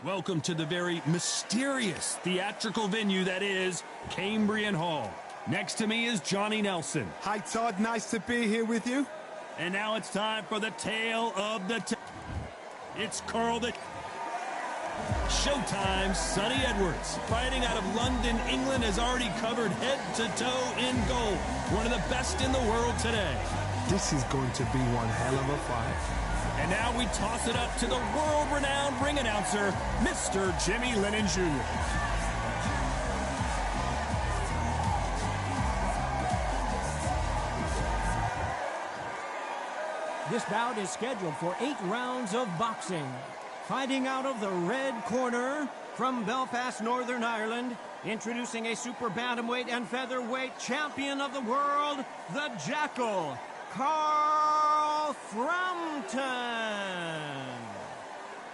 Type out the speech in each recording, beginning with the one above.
Welcome to the very mysterious theatrical venue that is Cambrian Hall. Next to me is Johnny Nelson. Hi, Todd. Nice to be here with you. And now it's time for the tale of the It's Carl the Showtime's Sonny Edwards, fighting out of London, England, has already covered head to toe in gold. One of the best in the world today. This is going to be one hell of a fight. And now we toss it up to the world-renowned ring announcer, Mr. Jimmy Lennon Jr. This bout is scheduled for 8 rounds of boxing. Fighting out of the red corner from Belfast, Northern Ireland, introducing a super bantamweight and featherweight champion of the world, the Jackal, Carl Frampton.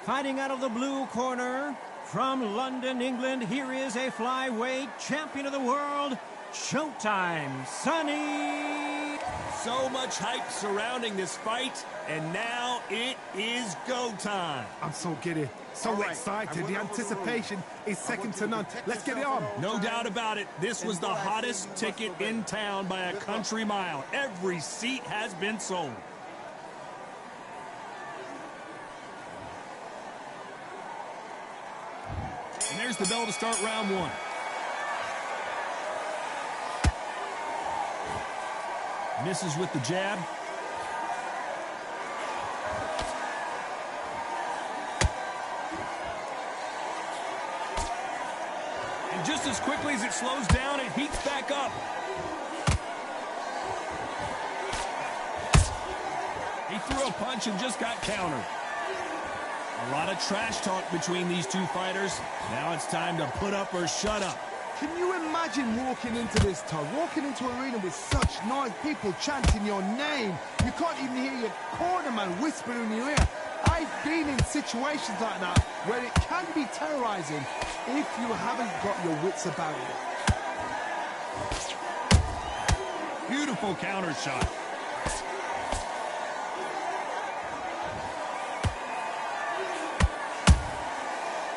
Fighting out of the blue corner from London, England, here is a flyweight champion of the world, Showtime, Sonny. So much hype surrounding this fight, and now it is go time. I'm so giddy, so excited. The anticipation is second to none. Let's get it on. No doubt about it. This was the hottest ticket in town by a country mile. Every seat has been sold. And there's the bell to start round one. Misses with the jab. And just as quickly as it slows down, it heats back up. He threw a punch and just got countered. A lot of trash talk between these two fighters. Now it's time to put up or shut up. Can you imagine walking into this, Todd? Walking into an arena with such noise, people chanting your name. You can't even hear your cornerman whisper in your ear. I've been in situations like that where it can be terrorizing if you haven't got your wits about you. Beautiful counter shot.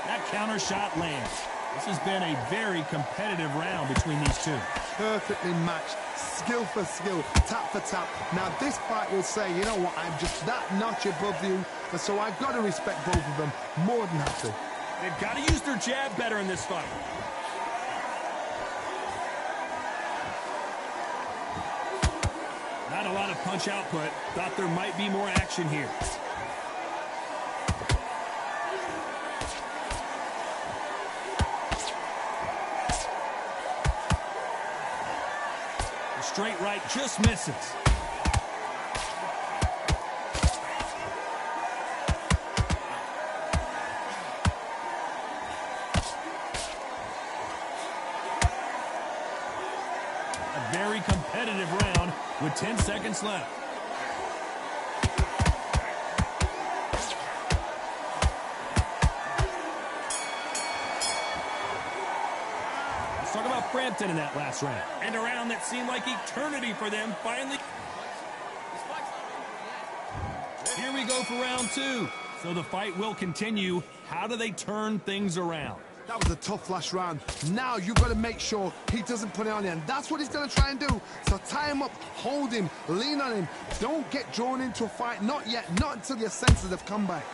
That counter shot lands. This has been a very competitive round between these two. Perfectly matched, skill for skill, tap for tap. Now this fight will say, you know what, I'm just that notch above you, and so I've got to respect both of them more than happy. They've got to use their jab better in this fight. Not a lot of punch output. Thought there might be more action here. Straight right just misses. A very competitive round with 10 seconds left. Talk about Frampton in that last round. And a round that seemed like eternity for them finally. Here we go for round two. So the fight will continue. How do they turn things around? That was a tough last round. Now you've got to make sure he doesn't put it on you, and that's what he's going to try and do. So tie him up, hold him, lean on him. Don't get drawn into a fight. Not yet. Not until your senses have come back.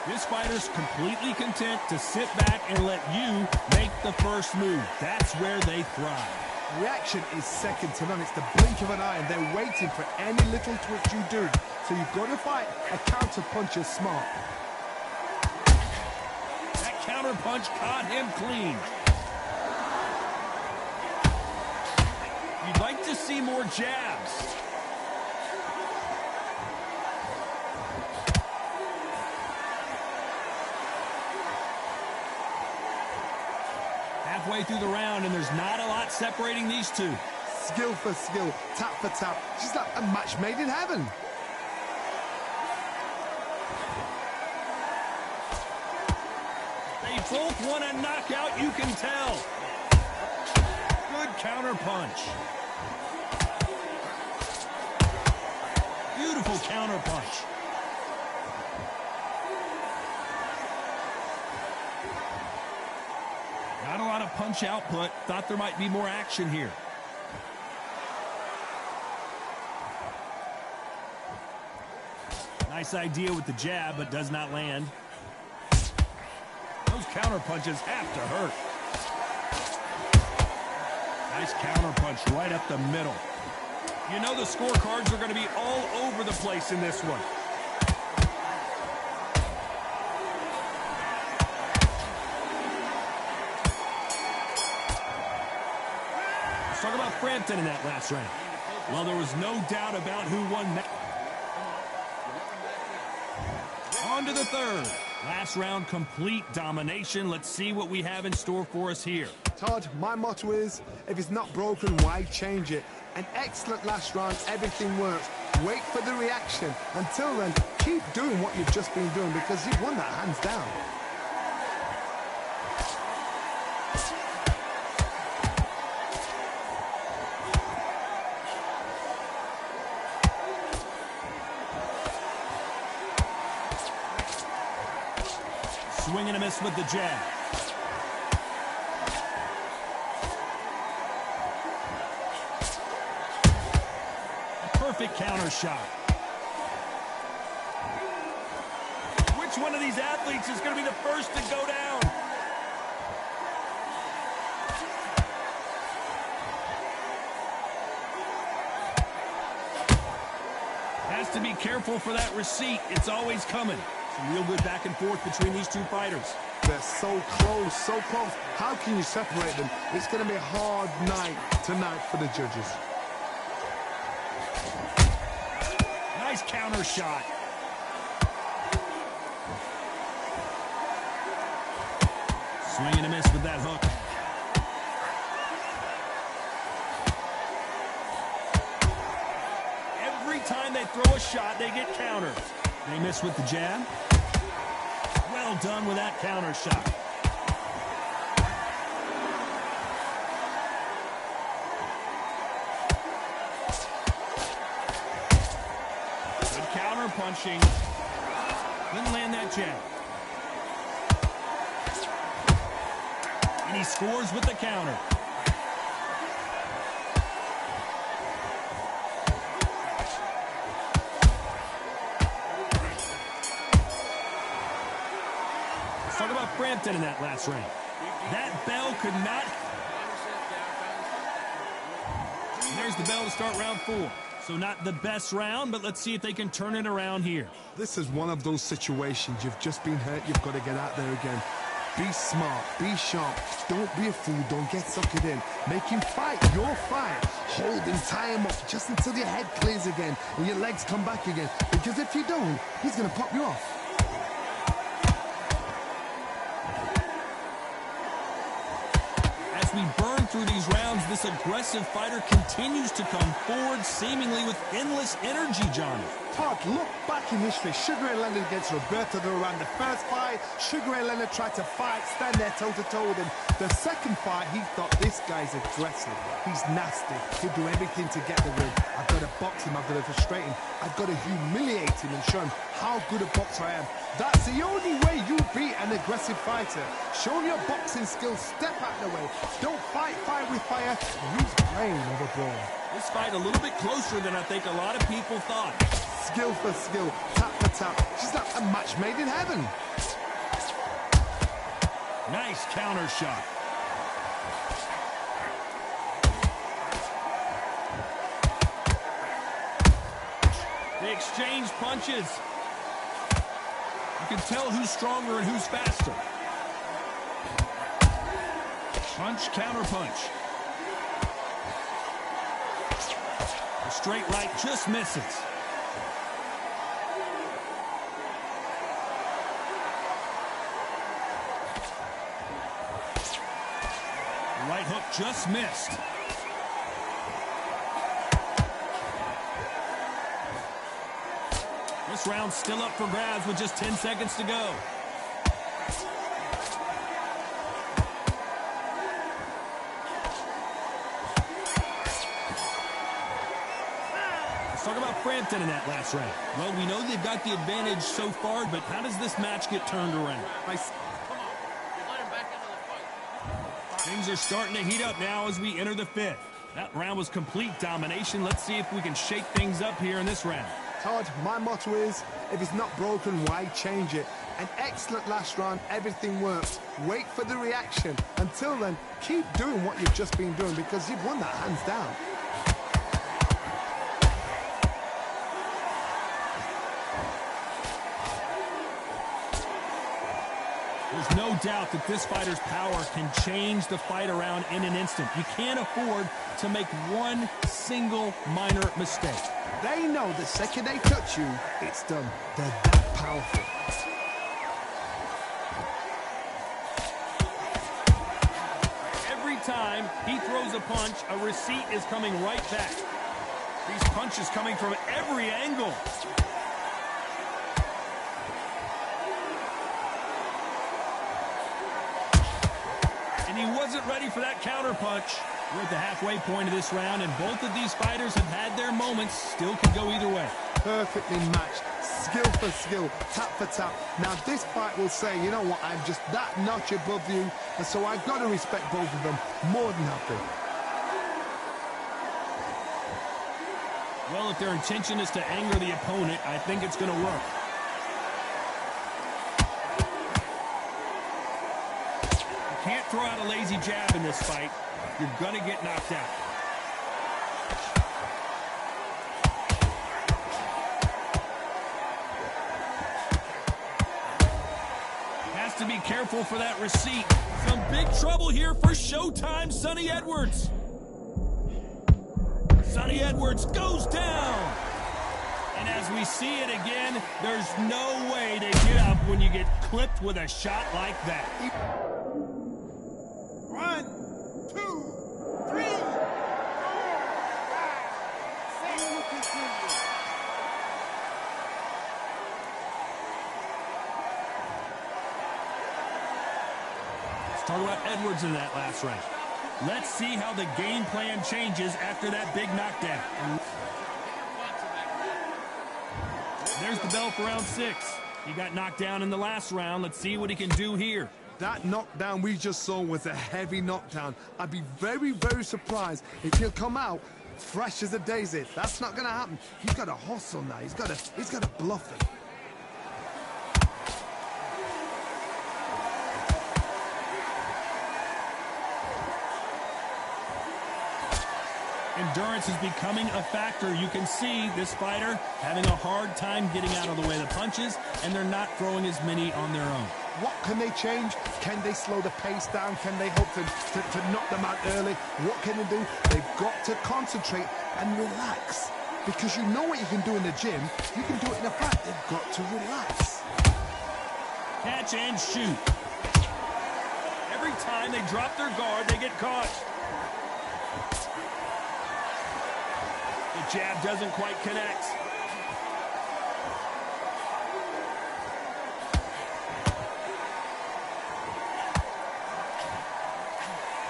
This fighter's completely content to sit back and let you make the first move. That's where they thrive. Reaction is second to none. It's the blink of an eye, and they're waiting for any little twitch you do. So you've got to fight a counter punch is smart. That counter punch caught him clean. You'd like to see more jabs. Halfway through the round, and there's not a lot separating these two. Skill for skill, tap for tap. Just like a match made in heaven. They both want a knockout, you can tell. Good counter punch. powerful counter punch. Not a lot of punch output. Thought there might be more action here. Nice idea with the jab, but does not land. Those counter punches have to hurt. Nice counter punch right up the middle. You know the scorecards are going to be all over the place in this one. Let's talk about Frampton in that last round. Well, there was no doubt about who won that. On to the third. Last round, complete domination. Let's see what we have in store for us here. Todd, my motto is, if it's not broken, why change it? An excellent last round, everything works. Wait for the reaction. Until then, keep doing what you've just been doing because you've won that hands down. Swing and a miss with the jab. A perfect counter shot. Which one of these athletes is going to be the first to go down? Has to be careful for that receipt. It's always coming. Some real good back and forth between these two fighters. They're so close, so close. How can you separate them? It's going to be a hard night tonight for the judges. Nice counter shot. Swing and a miss with that hook. Every time they throw a shot, they get countered. They miss with the jab. Well done with that counter shot. Good counter punching. Didn't land that jab. And he scores with the counter. Talk about Frampton in that last round. That bell could not. And there's the bell to start round 4. So not the best round, but let's see if they can turn it around here. This is one of those situations. You've just been hurt. You've got to get out there again. Be smart. Be sharp. Don't be a fool. Don't get suckered in. Make him fight your fight. Hold him, tie him up just until your head clears again and your legs come back again. Because if you don't, he's going to pop you off. As we burn through these rounds, this aggressive fighter continues to come forward, seemingly with endless energy, Johnny. Todd, look back in history. Sugar Ray Leonard against Roberto Duran. The first fight, Sugar Ray Leonard tried to fight, stand there toe-to-toe with him. The second fight, he thought, this guy's aggressive. He's nasty. He'll do everything to get the win. I've got to box him. I've got to frustrate him. I've got to humiliate him and show him how good a boxer I am. That's the only way you beat an aggressive fighter. Show your boxing skills. Step out of the way. Don't fight fire with fire. Use brain over brawn. This fight a little bit closer than I think a lot of people thought. Skill for skill, tap for tap. She's like a match made in heaven. Nice counter shot. They exchange punches. You can tell who's stronger and who's faster. Punch, counter punch. The straight right just misses. The right hook just missed. This round's still up for grabs with just 10 seconds to go. Talk about Frampton in that last round. Well, we know they've got the advantage so far, but how does this match get turned around? Things are starting to heat up now as we enter the fifth. That round was complete domination. Let's see if we can shake things up here in this round. Todd, my motto is, if it's not broken, why change it? An excellent last round, everything works. Wait for the reaction. Until then, keep doing what you've just been doing because you've won that hands down. There's no doubt that this fighter's power can change the fight around in an instant. You can't afford to make one single minor mistake. They know the second they touch you, it's done. They're that powerful. Every time he throws a punch, a receipt is coming right back. These punches coming from every angle. He wasn't ready for that counter punch. We're at the halfway point of this round, and both of these fighters have had their moments. Still could go either way. Perfectly matched. Skill for skill, tap for tap. Now this fight will say, you know what, I'm just that notch above you, and so I've got to respect both of them more than happy. Well, if their intention is to anger the opponent, I think it's going to work. Can't throw out a lazy jab in this fight. You're going to get knocked out. Has to be careful for that receipt. Some big trouble here for Showtime Sonny Edwards. Sonny Edwards goes down. And as we see it again, there's no way to get up when you get clipped with a shot like that. 1, 2, 3, 4, 5, 6. Let's talk about Edwards in that last round. Let's see how the game plan changes after that big knockdown. There's the bell for round 6. He got knocked down in the last round. Let's see what he can do here. That knockdown we just saw was a heavy knockdown. I'd be very, very surprised if he'll come out fresh as a daisy. That's not going to happen. He's got to hustle now. He's got to bluff it. Endurance is becoming a factor. You can see this fighter having a hard time getting out of the way of the punches, and they're not throwing as many on their own. What can they change? Can they slow the pace down? Can they hope to knock them out early? What can they do? They've got to concentrate and relax. Because you know what you can do in the gym. You can do it in a fight. They've got to relax. Catch and shoot. Every time they drop their guard, they get caught. The jab doesn't quite connect.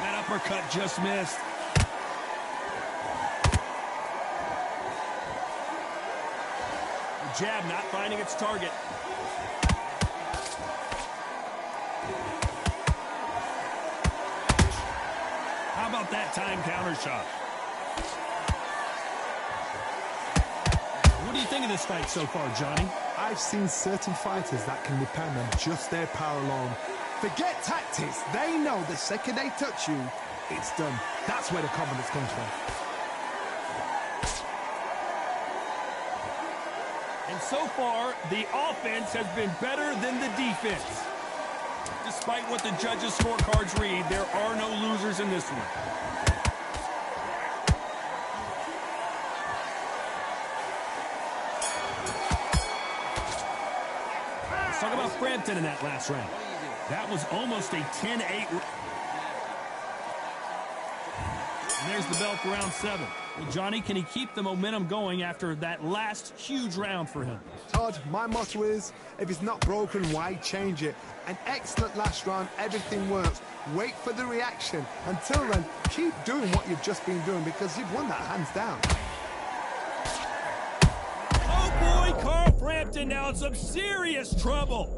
That uppercut just missed. The jab not finding its target. How about that time counter shot? What do you think of this fight so far, Johnny? I've seen certain fighters that can depend on just their power alone. Forget tactics. They know the second they touch you, it's done. That's where the confidence comes from. And so far, the offense has been better than the defense. Despite what the judges' scorecards read, there are no losers in this one. Let's talk about Frampton in that last round. That was almost a 10-8. And there's the bell for round 7. Well, Johnny, can he keep the momentum going after that last huge round for him? Todd, my motto is, if it's not broken, why change it? An excellent last round, everything works. Wait for the reaction. Until then, keep doing what you've just been doing because you've won that hands down. Oh boy, Carl Frampton now in some serious trouble.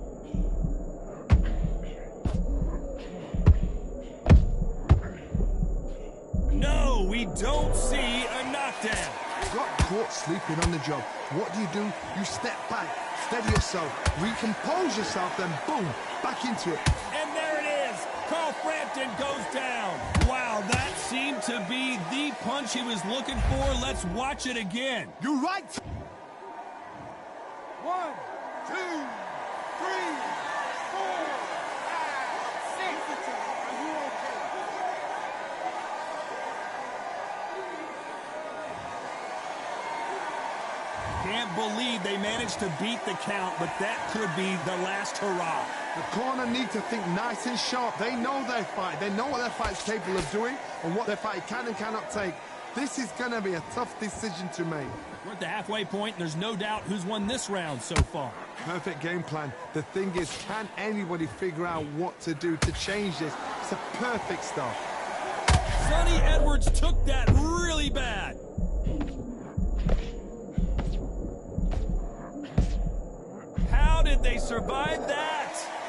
No, we don't see a knockdown. Got caught sleeping on the job. What do? You step back, steady yourself, recompose yourself, then boom, back into it. And there it is. Carl Frampton goes down. Wow, that seemed to be the punch he was looking for. Let's watch it again. You're right. 1, 2, 3, 4, 5, 6. Are you okay? Can't believe they managed to beat the count, but that could be the last hurrah. The corner need to think nice and sharp. They know their fight. They know what their fight's capable of doing and what their fight can and cannot take. This is going to be a tough decision to make. We're at the halfway point, and there's no doubt who's won this round so far. Perfect game plan. The thing is, can anybody figure out what to do to change this? It's a perfect start. Sonny Edwards took that really bad. How did they survive that?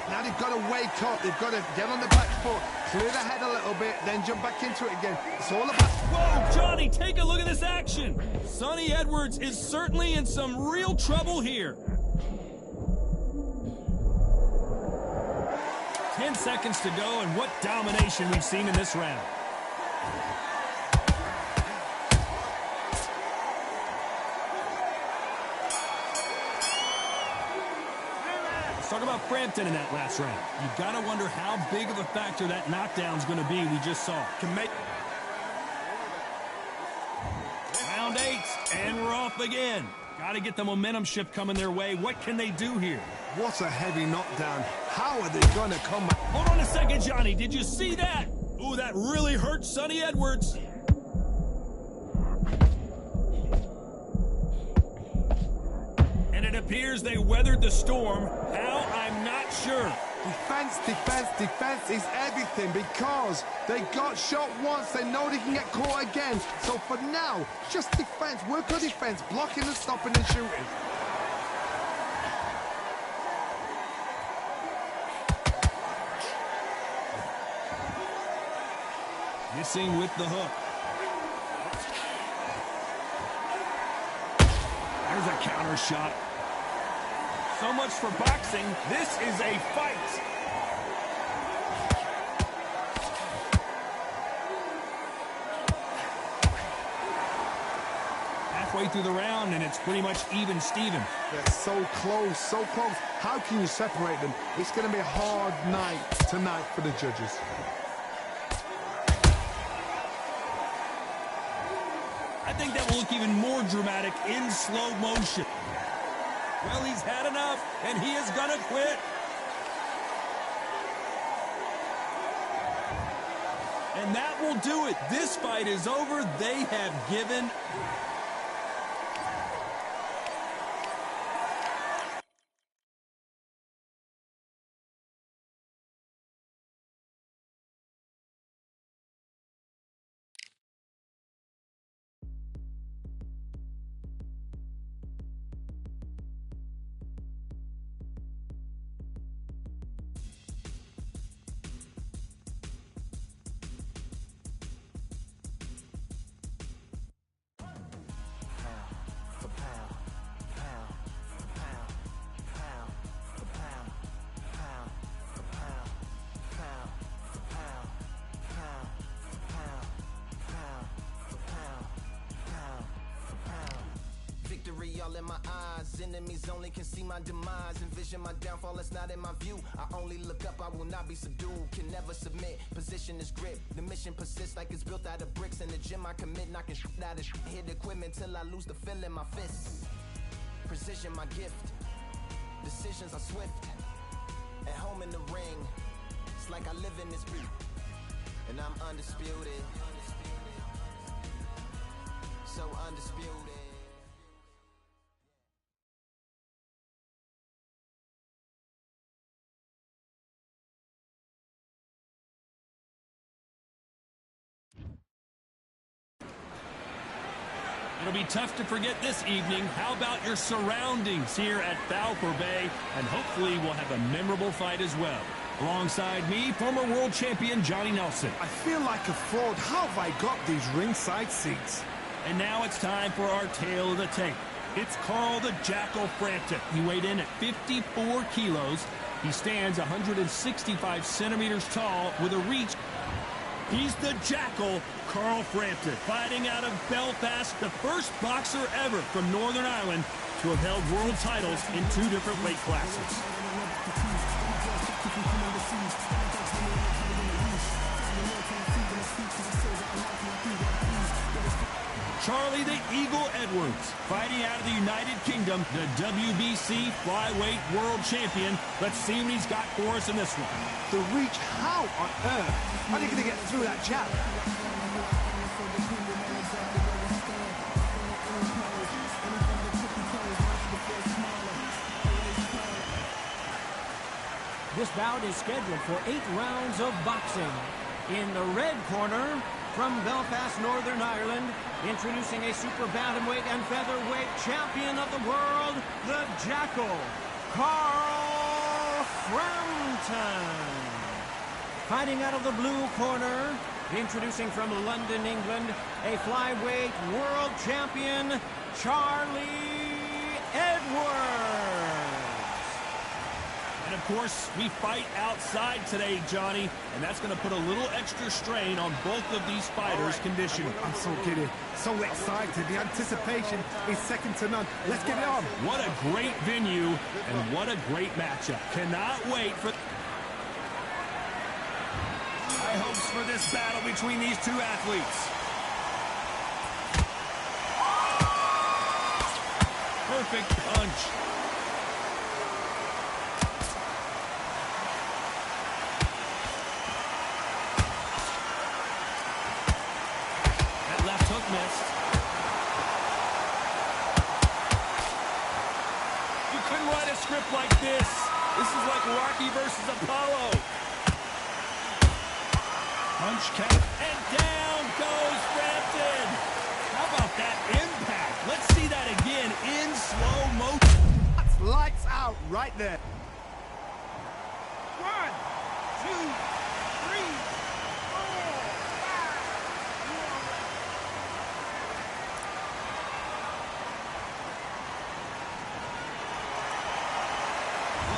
Now they've got to wake up. They've got to get on the back foot, clear the head a little bit, then jump back into it again. It's all about... Whoa, Johnny, take a look at this action. Sonny Edwards is certainly in some real trouble here. 10 seconds to go, and what domination we've seen in this round. Talk about Frampton in that last round. You've got to wonder how big of a factor that knockdown's going to be we just saw. Can make... Round 8, and we're off again. Got to get the momentum shift coming their way. What can they do here? What a heavy knockdown. How are they going to come back? Hold on a second, Johnny. Did you see that? Ooh, that really hurt Sonny Edwards. And it appears they weathered the storm. How? I'm not sure. Defense, defense, defense is everything because they got shot once. They know they can get caught again. So for now, just defense. Work on defense, blocking and stopping and shooting. Missing with the hook. There's a counter shot. So much for boxing. This is a fight. Halfway through the round, and it's pretty much even Steven. They're so close, so close. How can you separate them? It's going to be a hard night tonight for the judges. I think that will look even more dramatic in slow motion. Well, he's had enough, and he is gonna quit. And that will do it. This fight is over. They have given... All in my eyes, enemies only can see my demise. Envision my downfall, it's not in my view. I only look up, I will not be subdued. Can never submit, position is grip. The mission persists like it's built out of bricks. In the gym I commit, knocking shit out of shit. Hit equipment till I lose the feel in my fists. Precision my gift, decisions are swift. At home in the ring, it's like I live in this beat. And I'm undisputed, so undisputed. It'll be tough to forget this evening. How about your surroundings here at Valpo Bay? And hopefully we'll have a memorable fight as well. Alongside me, former world champion Johnny Nelson. I feel like a fraud. How have I got these ringside seats? And now it's time for our tale of the tape. It's Carl the Jackal Frampton. He weighed in at 54 kilos. He stands 165 centimeters tall with a reach. He's the Jackal, Carl Frampton, fighting out of Belfast, the first boxer ever from Northern Ireland to have held world titles in 2 different weight classes. Charlie the Eagle Edwards, fighting out of the United Kingdom, the WBC flyweight world champion. Let's see what he's got for us in this one. The reach, how on earth are they going to get through that jab? This bout is scheduled for 8 rounds of boxing. In the red corner, from Belfast, Northern Ireland, introducing a super bantamweight and featherweight champion of the world, the Jackal, Carl Frampton. Fighting out of the blue corner, introducing from London, England, a flyweight world champion, Charlie Edwards. And of course, we fight outside today, Johnny, and that's going to put a little extra strain on both of these fighters' conditioning. I'm so giddy, so excited. The anticipation is second to none. Let's get it on. What a great venue, and what a great matchup. Cannot wait for... High hopes for this battle between these two athletes. Perfect punch. Missed. You couldn't write a script like this. This is like Rocky versus Apollo. Punch count, and down goes Frampton. How about that impact? Let's see that again in slow motion. That's lights out right there. 1, 2, 3.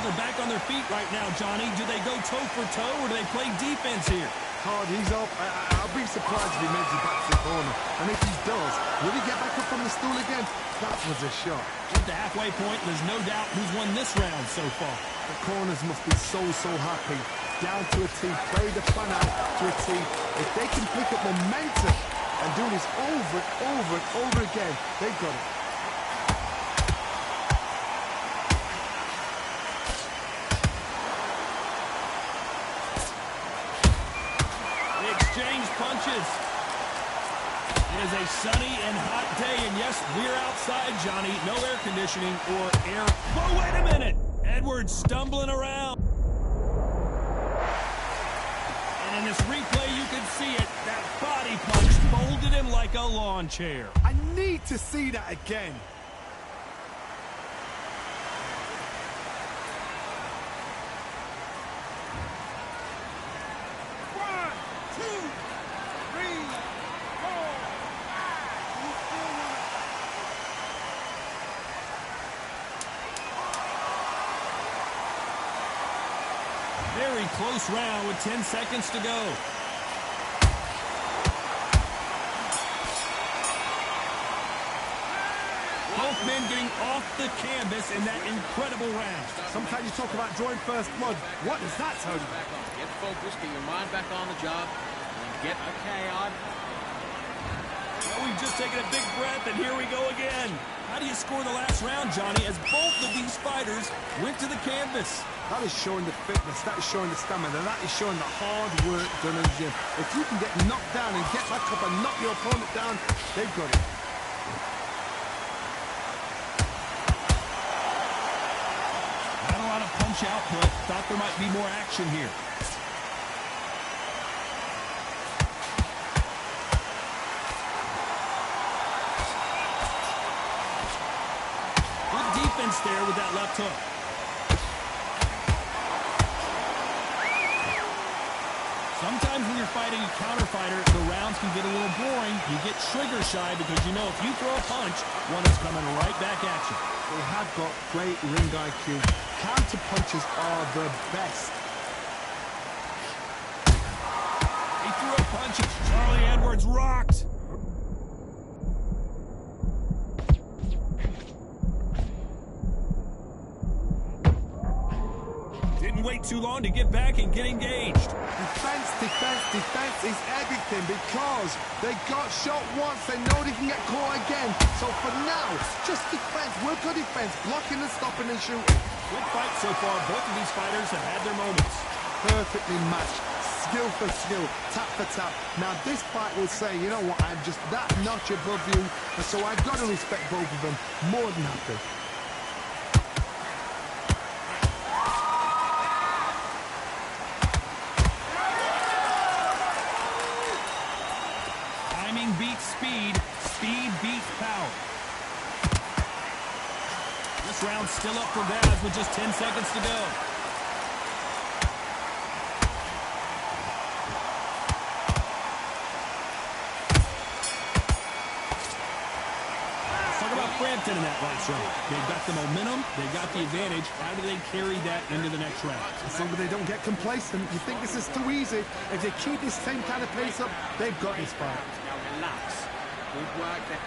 They're back on their feet right now, Johnny. Do they go toe for toe, or do they play defense here? Hard, he's up. I'll be surprised if he makes it back to the corner. And if he does, will he get back up from the stool again? That was a shot. At the halfway point, there's no doubt who's won this round so far. The corners must be so happy. Down to a T, play the plan out to a T. If they can pick up momentum and do this over and over and over again, they've got it. Exchange punches. It is a sunny and hot day, and yes, we're outside, Johnny. No air conditioning or air. Whoa, wait a minute! Edwards stumbling around. And in this replay, you can see it. That body punch folded him like a lawn chair. I need to see that again. Very close round with 10 seconds to go. Both men getting off the canvas in that incredible round. Sometimes you talk about drawing first blood. What does that tell you? Get focused, get your mind back on the job, and get KO'd. Well, we've just taken a big breath, and here we go again. How do you score the last round, Johnny, as both of these fighters went to the canvas? That is showing the fitness, that is showing the stamina, that is showing the hard work done in the gym. If you can get knocked down and get back up and knock your opponent down, they've got it. Not a lot of punch output. Thought there might be more action here. balance there with that left hook. Sometimes when you're fighting a counter fighter, the rounds can get a little boring. You get trigger shy because you know if you throw a punch, one is coming right back at you. They have got great ring IQ. Counter punches are the best. He threw a punch. Charlie Edwards rocked. Didn't wait too long to get back and get engaged. Defense, defense, defense is everything because they got shot once. They know they can get caught again. So for now, just defense. Work on defense. Blocking and stopping and shooting. Good fight so far. Both of these fighters have had their moments. Perfectly matched. Skill for skill. Tap for tap. Now this fight will say, you know what, I'm just that notch above you. And so I've got to respect both of them. More than happy. Beats speed, speed beats power. This round's still up for grabs with just 10 seconds to go. Let's talk about Frampton in that last round. They've got the momentum, they've got the advantage. How do they carry that into the next round? As long as they don't get complacent, you think this is too easy. If they keep this same kind of pace up, they've got this fight. Relax. Good work there.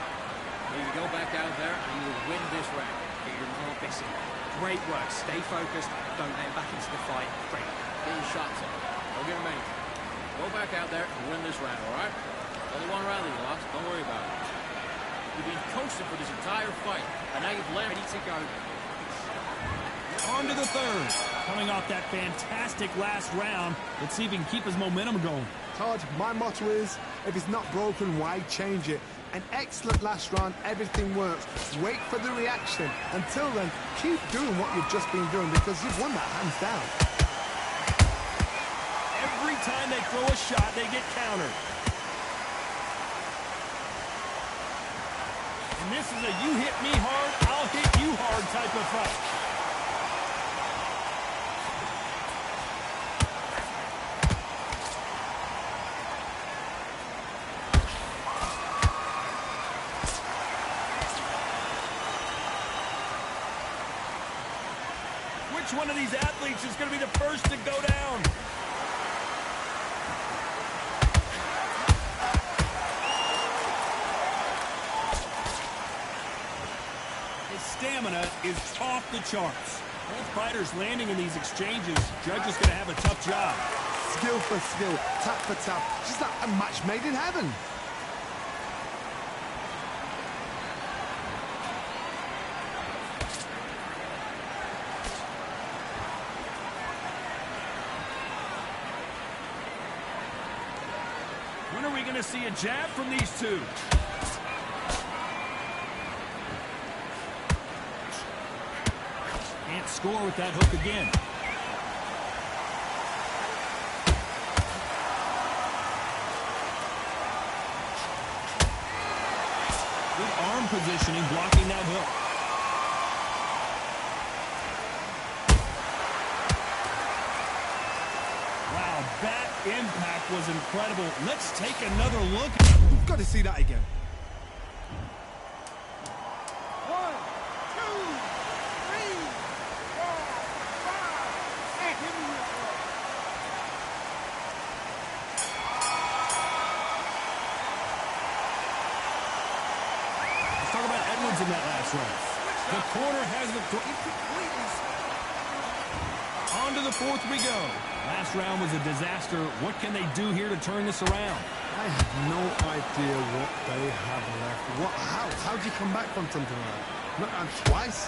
You go back out there and you will win this round. You're not missing. Great work. Stay focused. Don't let him back into the fight. Great. Get your shots in. Don't get him anything. Go back out there and win this round, all right? Only one round that you lost. Don't worry about it. You've been coaching for this entire fight, and now you've learned ready to go. On to the third. Coming off that fantastic last round, let's see if he can keep his momentum going. Todd, my motto is, if it's not broken, why change it? An excellent last round, everything works. Wait for the reaction. Until then, keep doing what you've just been doing because you've won that hands down. Every time they throw a shot, they get countered. And this is a you hit me hard, I'll hit you hard type of fight. Which one of these athletes is going to be the first to go down? His stamina is off the charts. Both fighters landing in these exchanges. Judge is going to have a tough job. Skill for skill, tap for tap. Just like a match made in heaven. When are we going to see a jab from these two? Can't score with that hook again. Good arm positioning, blocking that hook. Wow, that impact was incredible. Let's take another look. We've got to see that again. 1, 2, 3, 4, 5, and here we go. Let's talk about Edwards in that last round. The corner has the... On to the fourth we go. Last round was a disaster. What can they do here to turn this around? I have no idea what they have left. How do you come back from something like that? Not twice?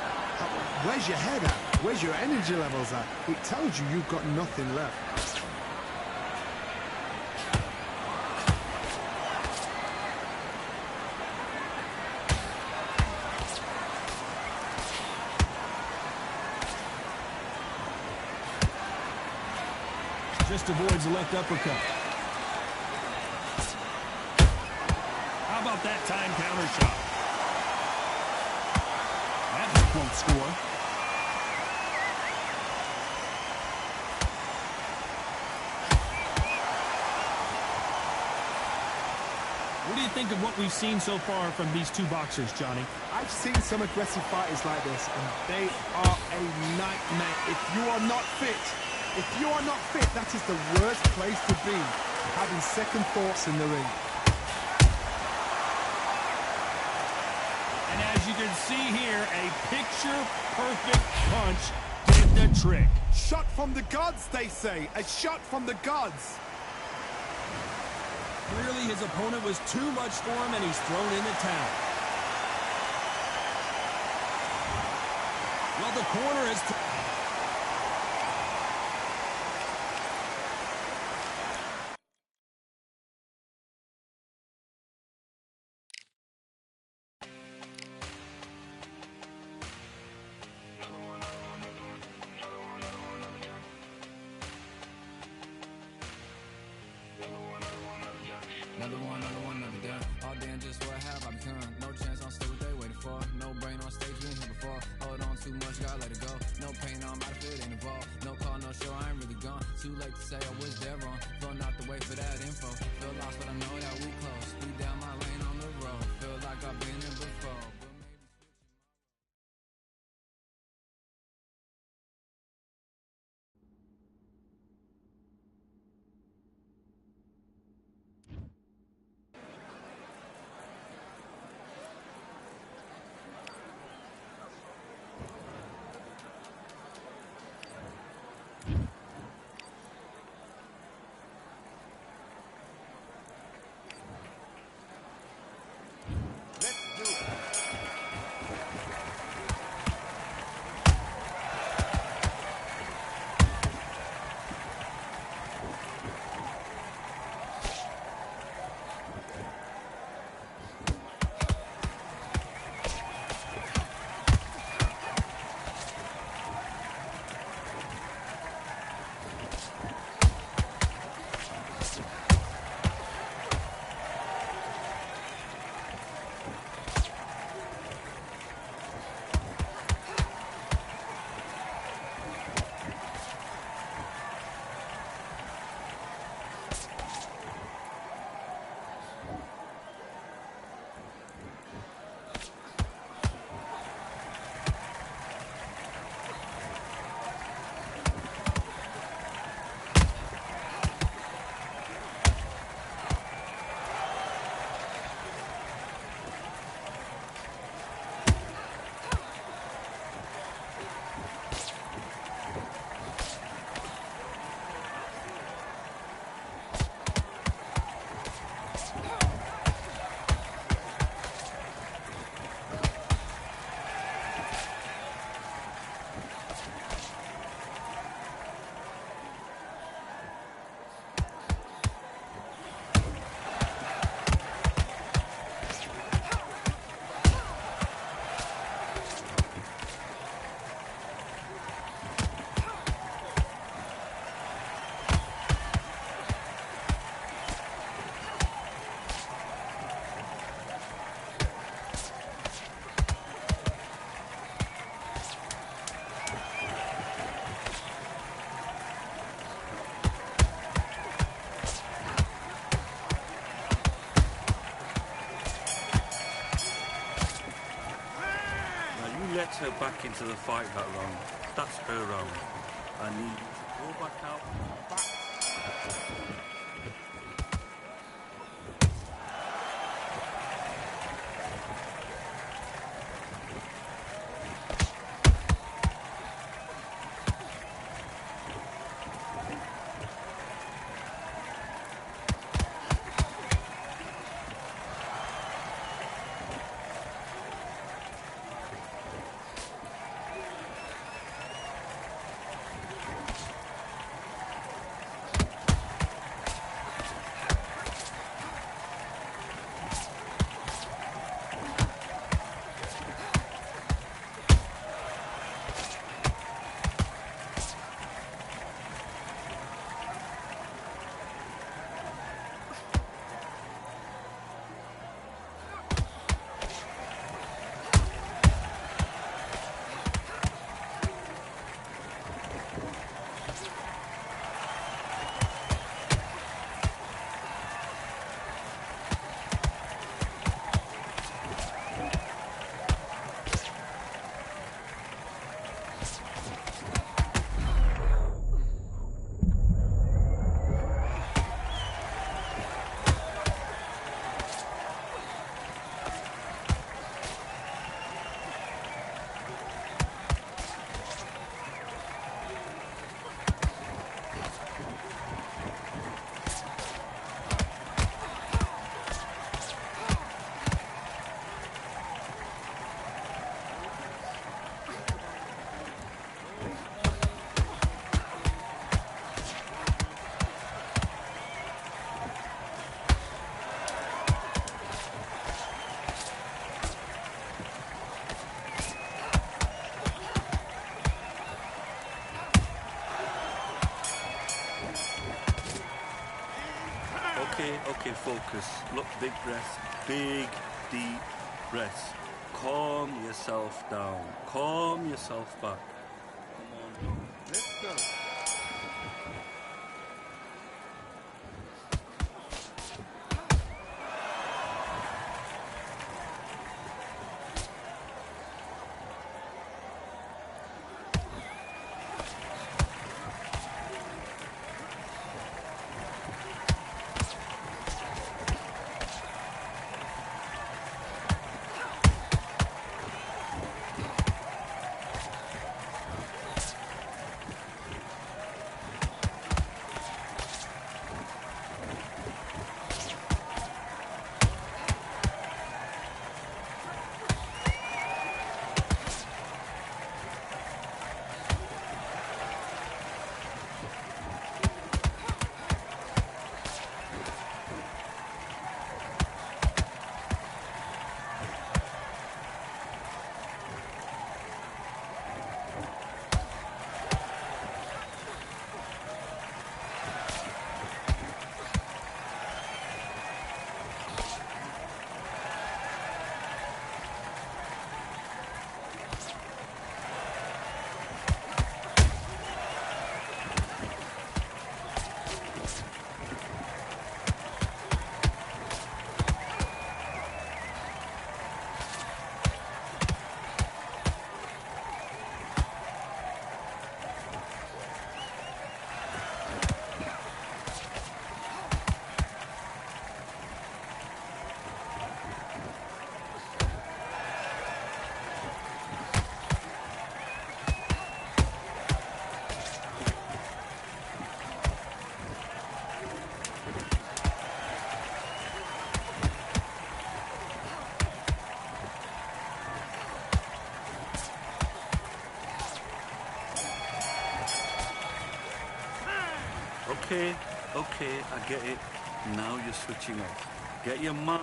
Where's your head at? Where's your energy levels at? It tells you you've got nothing left. Just avoids the left uppercut. How about that time counter shot? That hook will don't score. What do you think of what we've seen so far from these two boxers, Johnny? I've seen some aggressive fighters like this, and they are a nightmare. If you are not fit, that is the worst place to be, having second thoughts in the ring. And as you can see here, a picture-perfect punch did the trick. Shot from the gods, they say. A shot from the gods. Clearly his opponent was too much for him, and he's thrown in the towel. Well, the corner is... Another done. All day and just what have I become? No chance on stage, what they waiting for. No brain on stage, been here before. Hold on too much, gotta let it go. No pain, I'm out of it, ain't involved. No call, no show, I ain't really gone. Too late to say I was there wrong. Flown out the way for that info. Feel lost, but I know that we close. Speed down my lane on the road. Feel like I've been there before. Let her back into the fight that round. That's her round. I need to go back out. Okay, focus. Look, big breaths. Big, deep breaths. Calm yourself down. Calm yourself back. Come on. Let's go. Okay, I get it. Now you're switching off. Get your mind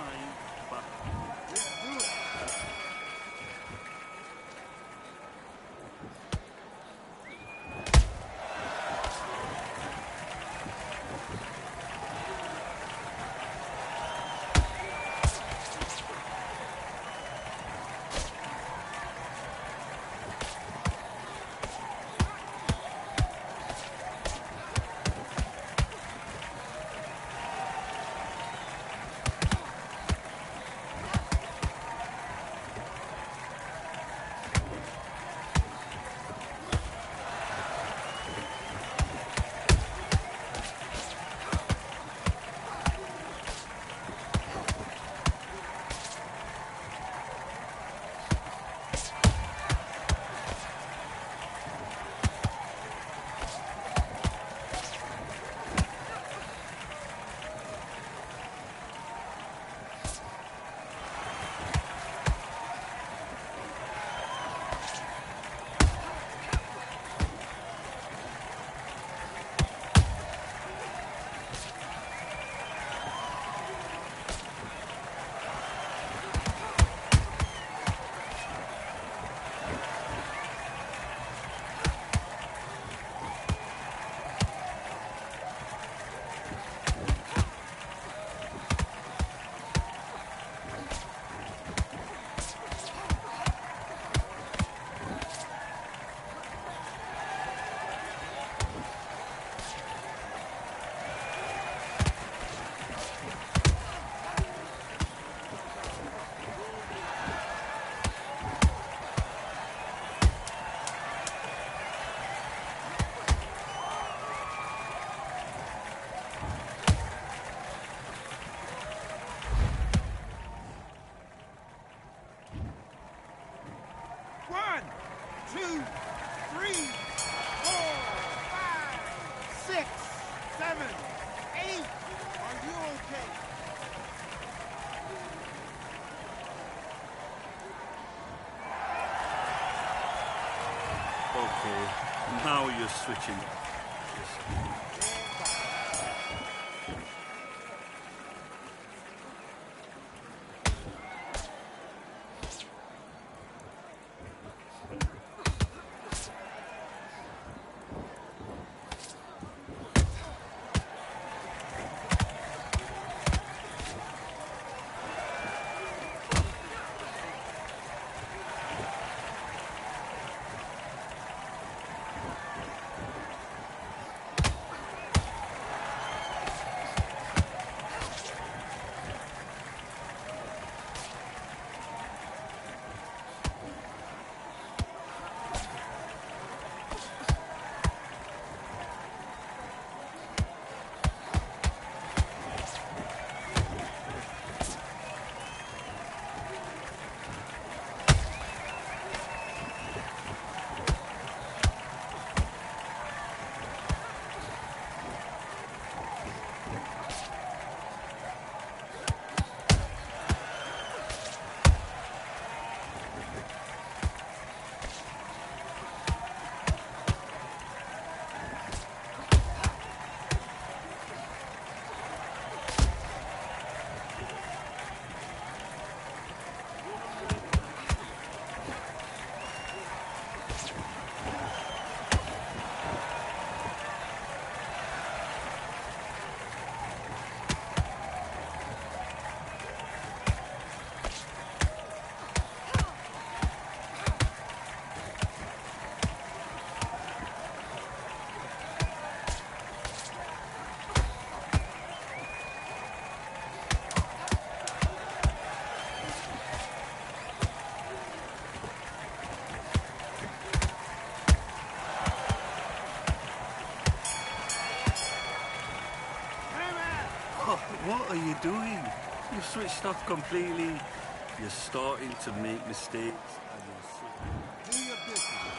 back. Let's do it. Okay, now you're switching. are you doing? You've switched off completely. You're starting to make mistakes. And you're Do your business.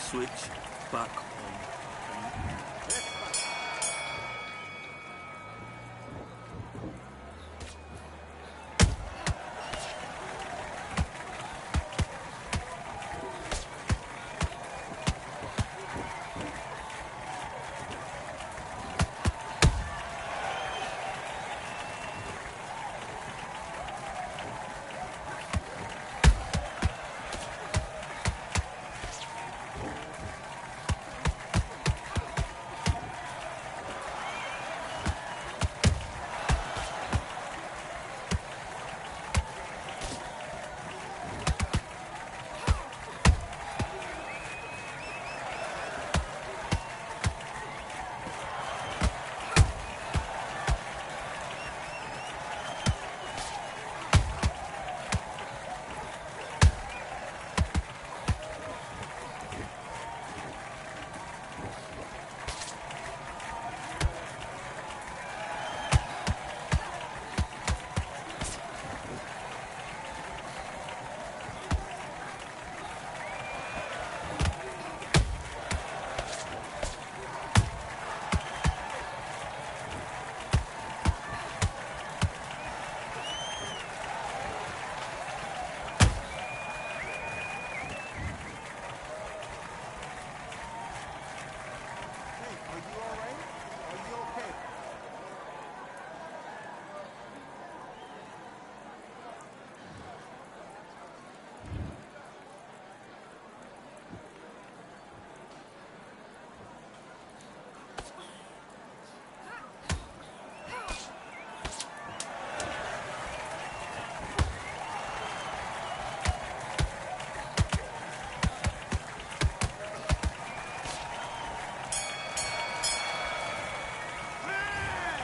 switch back on.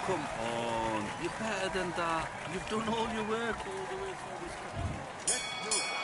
Come on, you're better than that. You've done all your work all the way through this country. Let's do it.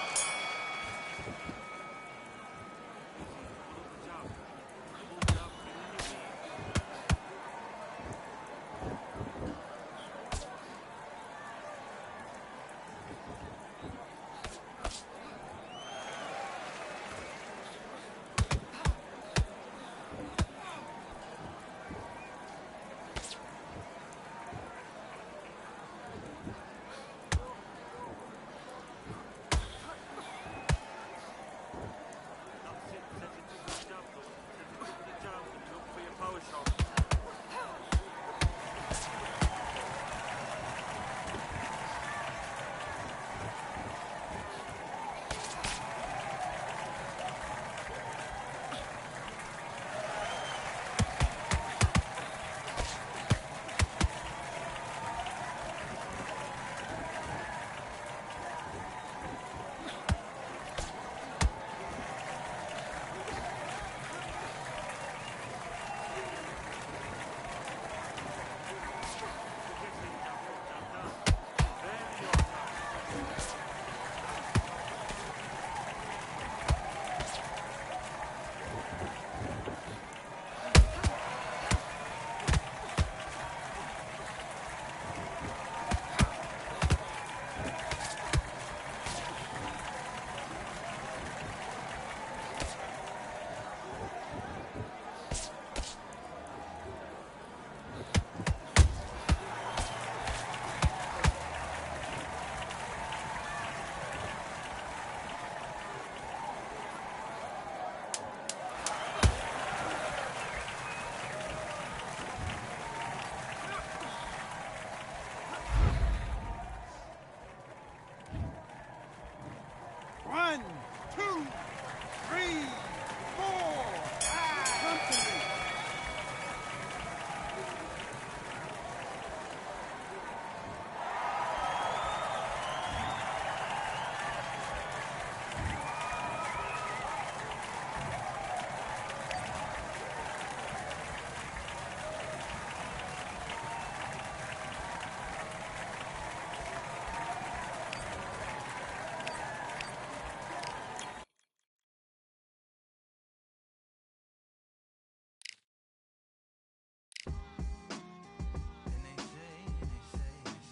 1, 2, 3, 4. Come to me.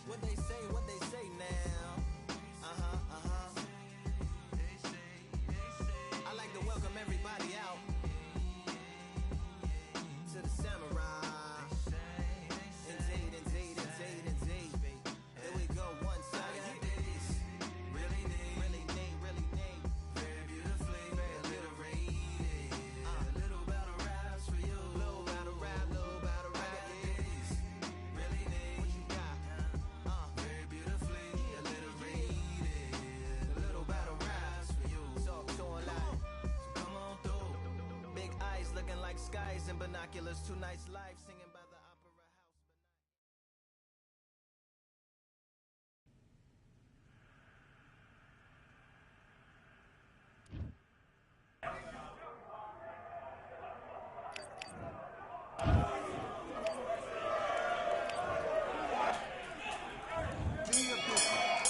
What they say now. I like to welcome everybody out to the samurai. Indeed. Here we go, one time. Really need. Very beautifully, very alliterated. A little battle raps for you. Little battle rap. Really need. What you got? Very beautifully alliterated. A little battle raps for you. So alive. So come on through. Big eyes looking like skies and binoculars. Two nights live singing by the opera house. Do your business.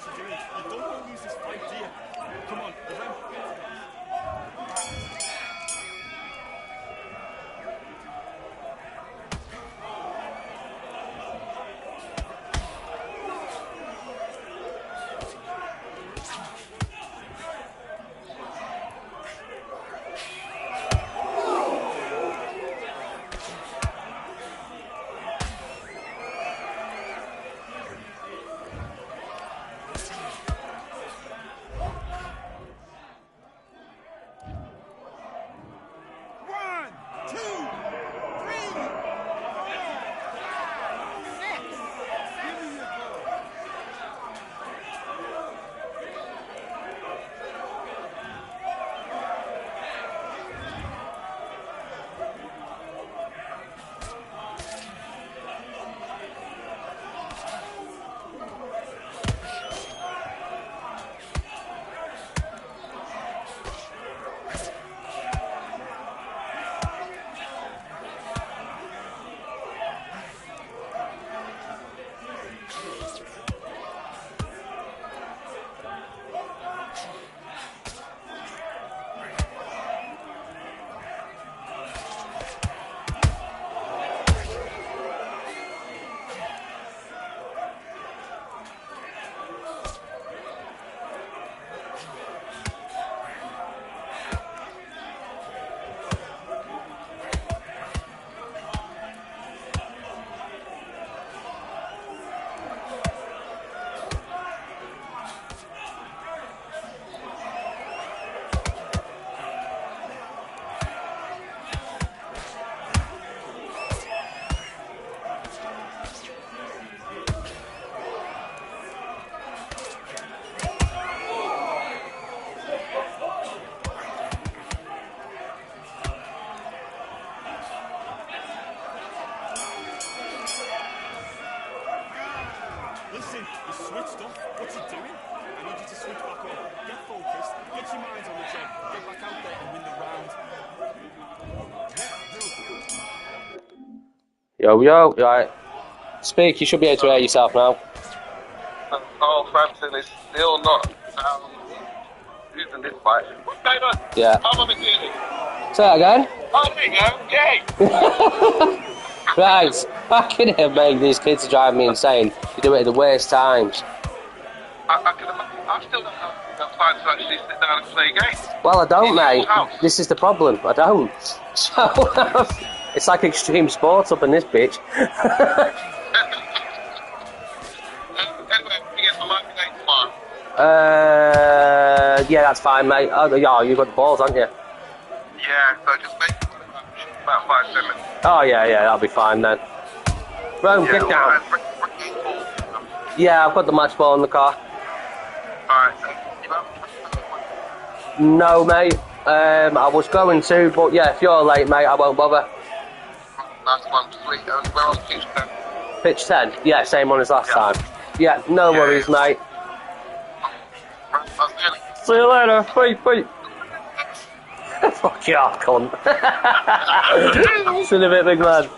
what you're doing. You don't want to lose this fight, do you? Come on, the ref. Listen, you switched off. What you doing? I need you to switch back on. Get focused, get your minds on the job, get back out there and win the round. Yo, right. Speak, you should be able to hear yourself now. Oh, Frampton is still not using this fight. What's going on? Yeah. How am I doing? Say that again? Oh, there you go. Yay! Right, fucking hell, mate, these kids are driving me insane. You do it at the worst times. I still don't have enough time to actually sit down and play games. Well, I don't, mate. This is the problem. I don't. So, it's like extreme sports up in this bitch. Anyway, we get the live game tomorrow. Yeah, that's fine, mate. Oh, yeah, you've got the balls, haven't you? Yeah, so just make it about 5 minutes. Oh, yeah, that'll be fine then. Rome, Yeah, get down. Yeah, I've got the match ball in the car. Alright, No, mate. I was going to, but yeah, if you're late, mate, I won't bother. Last one, sweet. We're on pitch 10. Pitch 10? Yeah, same one as last time. Yeah, no worries, mate. See you later. Bye. Fuck you off, cunt. See you in a bit, big man.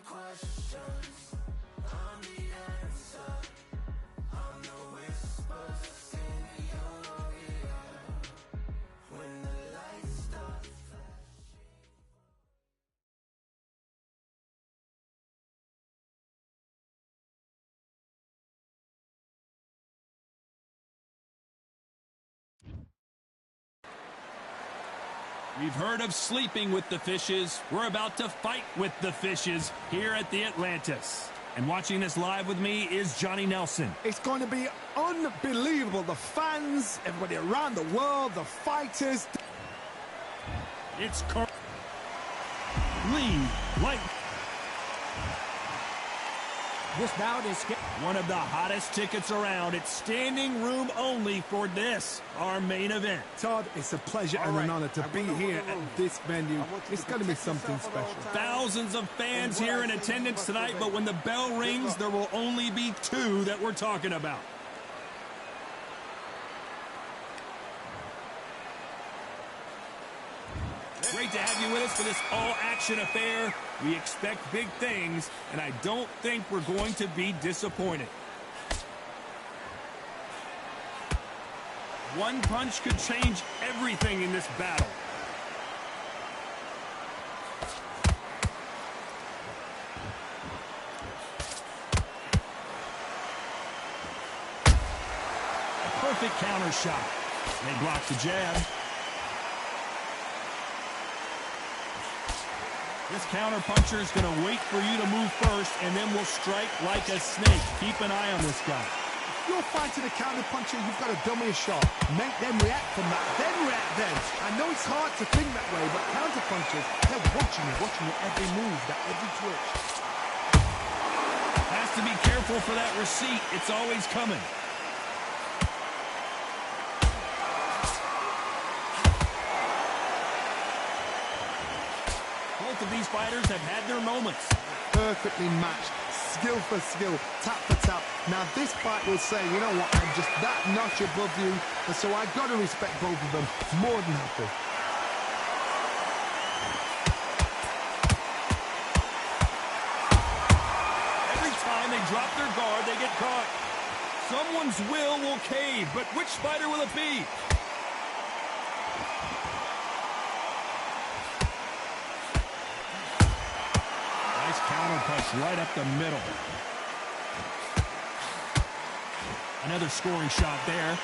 questions, I'm the answer. I'm the whispers in your ear. When the lights start flashing. We've heard of sleeping with the fishes. We're about to fight with the fishes here at the Atlantis. And watching this live with me is Johnny Nelson. It's going to be unbelievable. The fans, everybody around the world, the fighters. It's Lee Light. This bout is one of the hottest tickets around. It's standing room only for this, our main event. Todd, it's a pleasure and an honor to be here at this venue. It's going to be something special. Thousands of fans here in attendance tonight, but when the bell rings, there will only be two that we're talking about. Great to have you with us for this all-action affair. We expect big things, and I don't think we're going to be disappointed. One punch could change everything in this battle. A perfect counter shot. They block the jab. This counter-puncher is going to wait for you to move first, and then will strike like a snake. Keep an eye on this guy. If you're fighting a counter-puncher, you've got to dummy a shot. Make them react from that, then react then. I know it's hard to think that way, but counter-punchers, they're watching your every move, that every twitch. Has to be careful for that receipt. It's always coming. Both of these fighters have had their moments. Perfectly matched, skill for skill, tap for tap. Now this fight will say, you know what, I'm just that notch above you, and so I've got to respect both of them more than happy. Every time they drop their guard, they get caught. Someone's will cave, but which fighter will it be? Counter punch right up the middle. Another scoring shot there.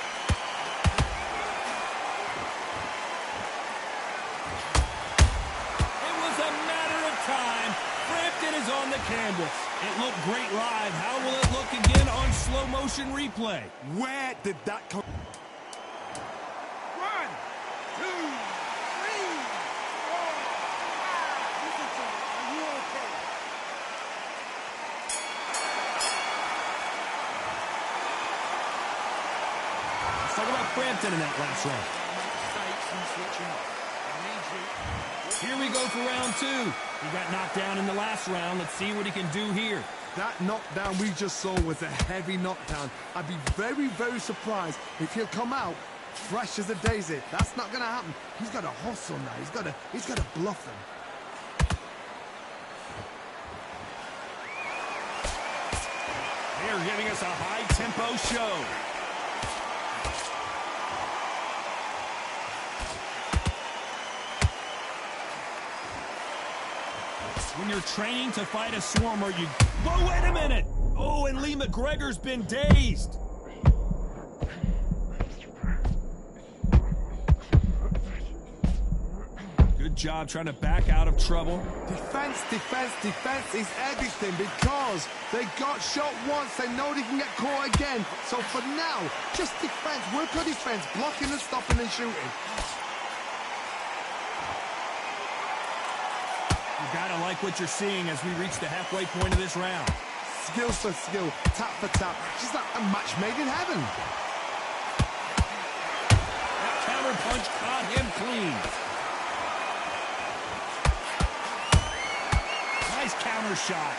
It was a matter of time. Frampton is on the canvas. It looked great live. How will it look again on slow motion replay? Where did that come? 1, 2, 3, 4, 5. Listen to me. Are you okay? Talk about Frampton in that last round. Here we go for round two. He got knocked down in the last round. Let's see what he can do here. That knockdown we just saw was a heavy knockdown. I'd be very, very surprised if he'll come out fresh as a daisy. That's not going to happen. He's got to hustle now. He's got to bluff them. They're giving us a high-tempo show. When you're training to fight a swarmer, you... Whoa, wait a minute! Oh, and Lee McGregor's been dazed. Good job trying to back out of trouble. Defense, defense, defense is everything because they got shot once. They know they can get caught again. So for now, just defense. Work on defense. Blocking and stopping and shooting. You gotta like what you're seeing as we reach the halfway point of this round. Skill for skill, tap for tap. Just like a match made in heaven. That counter punch caught him clean. Nice counter shot.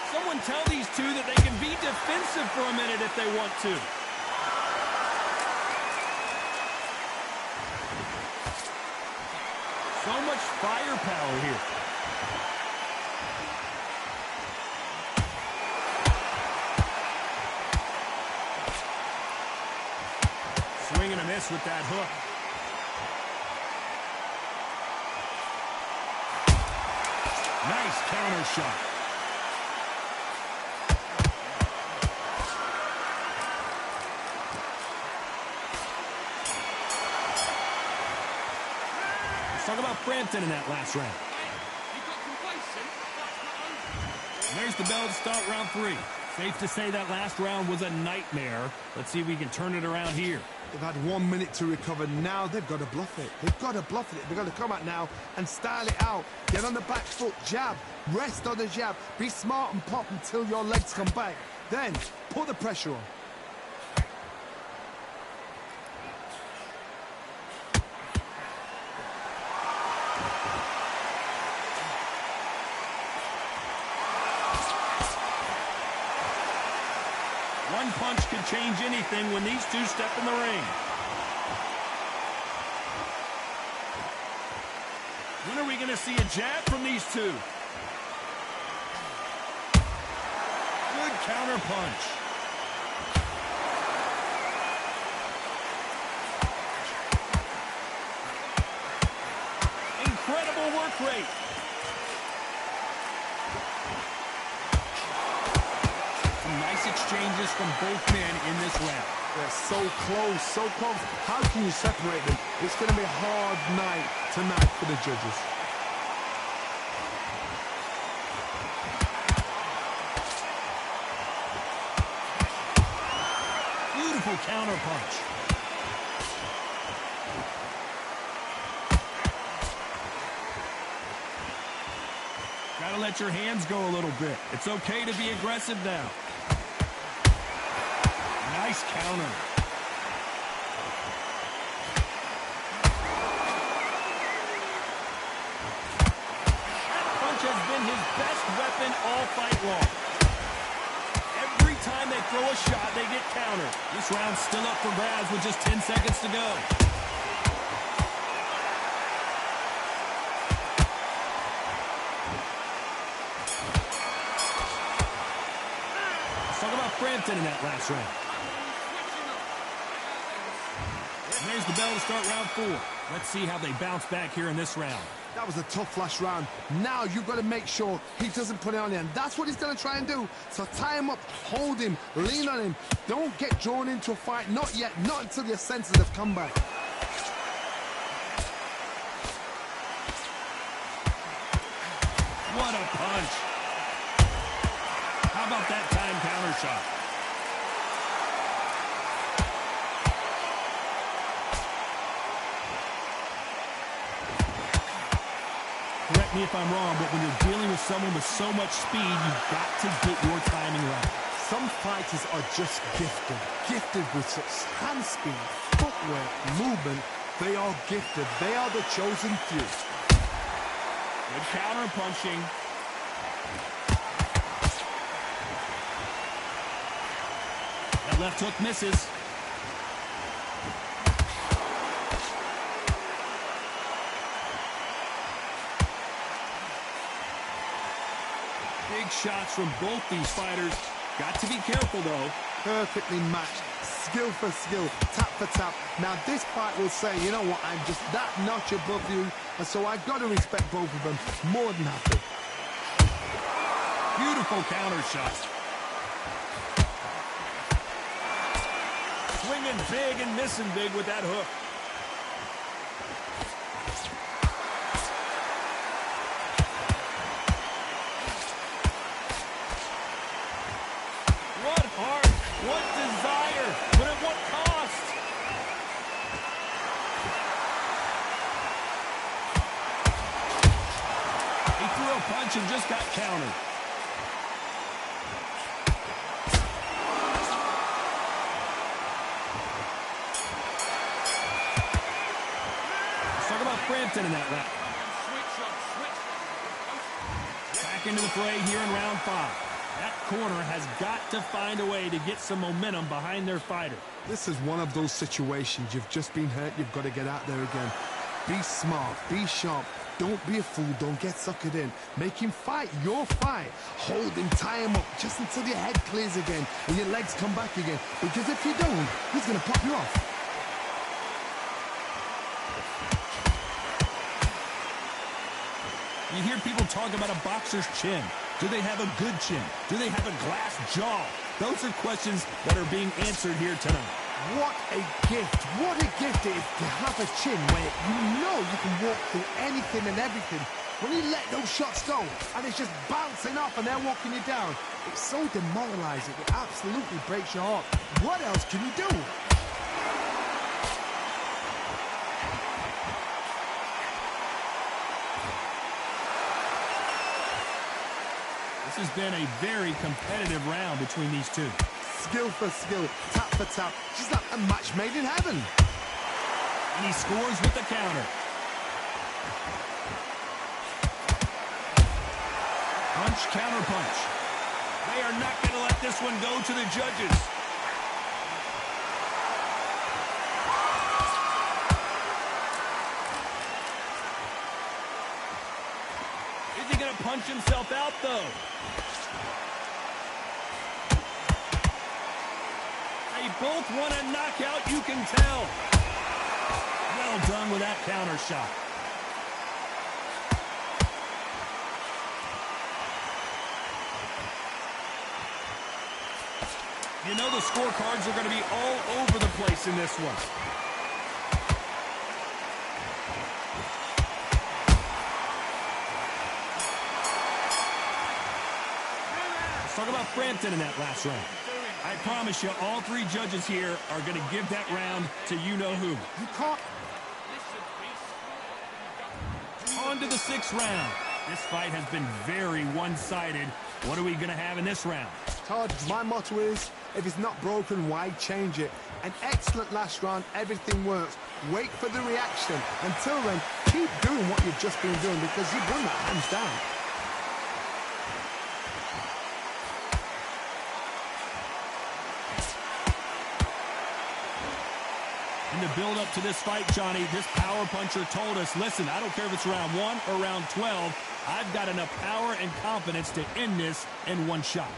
Someone tell these two that they can be defensive for a minute if they want to. So much firepower here. Swing and a miss with that hook. Nice counter shot. Let's talk about Frampton in that last round. And there's the bell to start round 3. Safe to say that last round was a nightmare. Let's see if we can turn it around here. They've had 1 minute to recover. Now they've got to bluff it. They've got to bluff it. They've got to come out now and style it out. Get on the back foot, jab. Rest on the jab. Be smart and pop until your legs come back. Then put the pressure on. One punch could change anything when these two step in the ring. When are we going to see a jab from these two? Good counter punch. Incredible work rate. Nice exchanges from both men in this round. They're so close, so close. How can you separate them? It's going to be a hard night tonight for the judges. Beautiful counter punch. Gotta let your hands go a little bit. It's okay to be aggressive now. Nice counter. That punch has been his best weapon all fight long. Every time they throw a shot, they get countered. This round's still up for grabs with just 10 seconds to go. Let's talk about Frampton in that last round. And there's the bell to start round 4. Let's see how they bounce back here in this round. That was a tough last round. Now you've got to make sure he doesn't put it on you. And that's what he's going to try and do. So tie him up, hold him, lean on him. Don't get drawn into a fight. Not yet. Not until your senses have come back. What a punch. How about that time counter shot? Correct me if I'm wrong, but when you're dealing with someone with so much speed, you've got to get your timing right. Some fighters are just gifted. Gifted with such hand speed, footwork, movement. They are gifted. They are the chosen few. Good counter punching. That left hook misses. Big shots from both these fighters. Got to be careful, though. Perfectly matched. Skill for skill. Tap for tap. Now, this fight will say, you know what, I'm just that notch above you, and so I've got to respect both of them more than happy. Beautiful counter shot. Swinging big and missing big with that hook. What heart, what desire, but at what cost? He threw a punch and just got countered. Let's talk about Frampton in that round. Back into the fray here in round 5. That corner has got to find a way to get some momentum behind their fighter. This is one of those situations. You've just been hurt. You've got to get out there again. Be smart, be sharp. Don't be a fool, don't get suckered in. Make him fight your fight. Hold him, tie him up, just until your head clears again and your legs come back again. Because if you don't, he's going to pop you off. You hear people talk about a boxer's chin. Do they have a good chin? Do they have a glass jaw? Those are questions that are being answered here tonight. What a gift. What a gift it is to have a chin where you know you can walk through anything and everything. When you let those shots go and it's just bouncing off and they're walking you down, it's so demoralizing. It absolutely breaks your heart. What else can you do? This has been a very competitive round between these two. Skill for skill, tap for tap, just like a match made in heaven. And he scores with the counter. Punch, counter punch. They are not going to let this one go to the judges. Is he going to punch himself out, though? They both want a knockout, you can tell. Well done with that counter shot. You know the scorecards are going to be all over the place in this one. Let's talk about Frampton in that last round. I promise you, all three judges here are going to give that round to you-know-who. You can't. On to the sixth round. This fight has been very one-sided. What are we going to have in this round? Todd, my motto is, if it's not broken, why change it? An excellent last round, everything works. Wait for the reaction. Until then, keep doing what you've just been doing because you've won that hands down. In the build-up to this fight, Johnny, this power puncher told us, listen, I don't care if it's round 1 or round 12, I've got enough power and confidence to end this in one shot.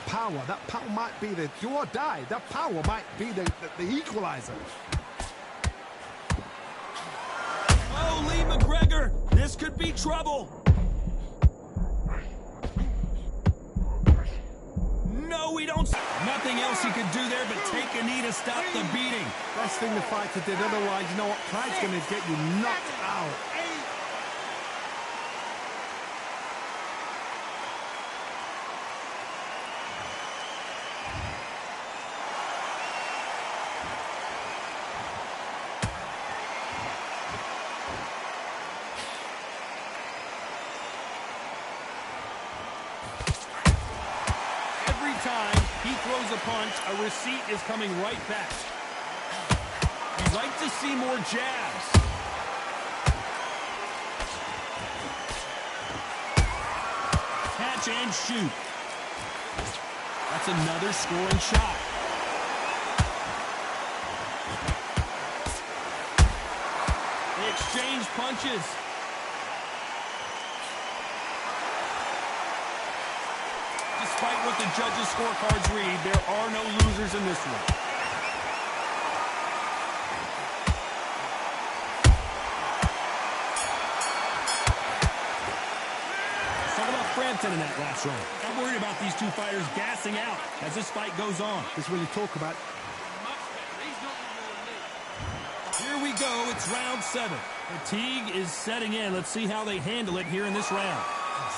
That power might be the do or die. That power might be the equalizer. Oh, Lee McGregor, this could be trouble. No, we don't. Nothing else he could do there but take a knee to stop the beating. Best thing the fighter did. Otherwise, you know what? Pride's going to get you knocked out. Time he throws a punch, a receipt is coming right back. You'd like to see more jabs. Catch and shoot. That's another scoring shot. They exchange punches. Despite what the judges' scorecards read, there are no losers in this one. Let's talk about Frampton in that last round. I'm worried about these two fighters gassing out as this fight goes on. This is what you talk about. Here we go. It's round 7. Fatigue is setting in. Let's see how they handle it here in this round.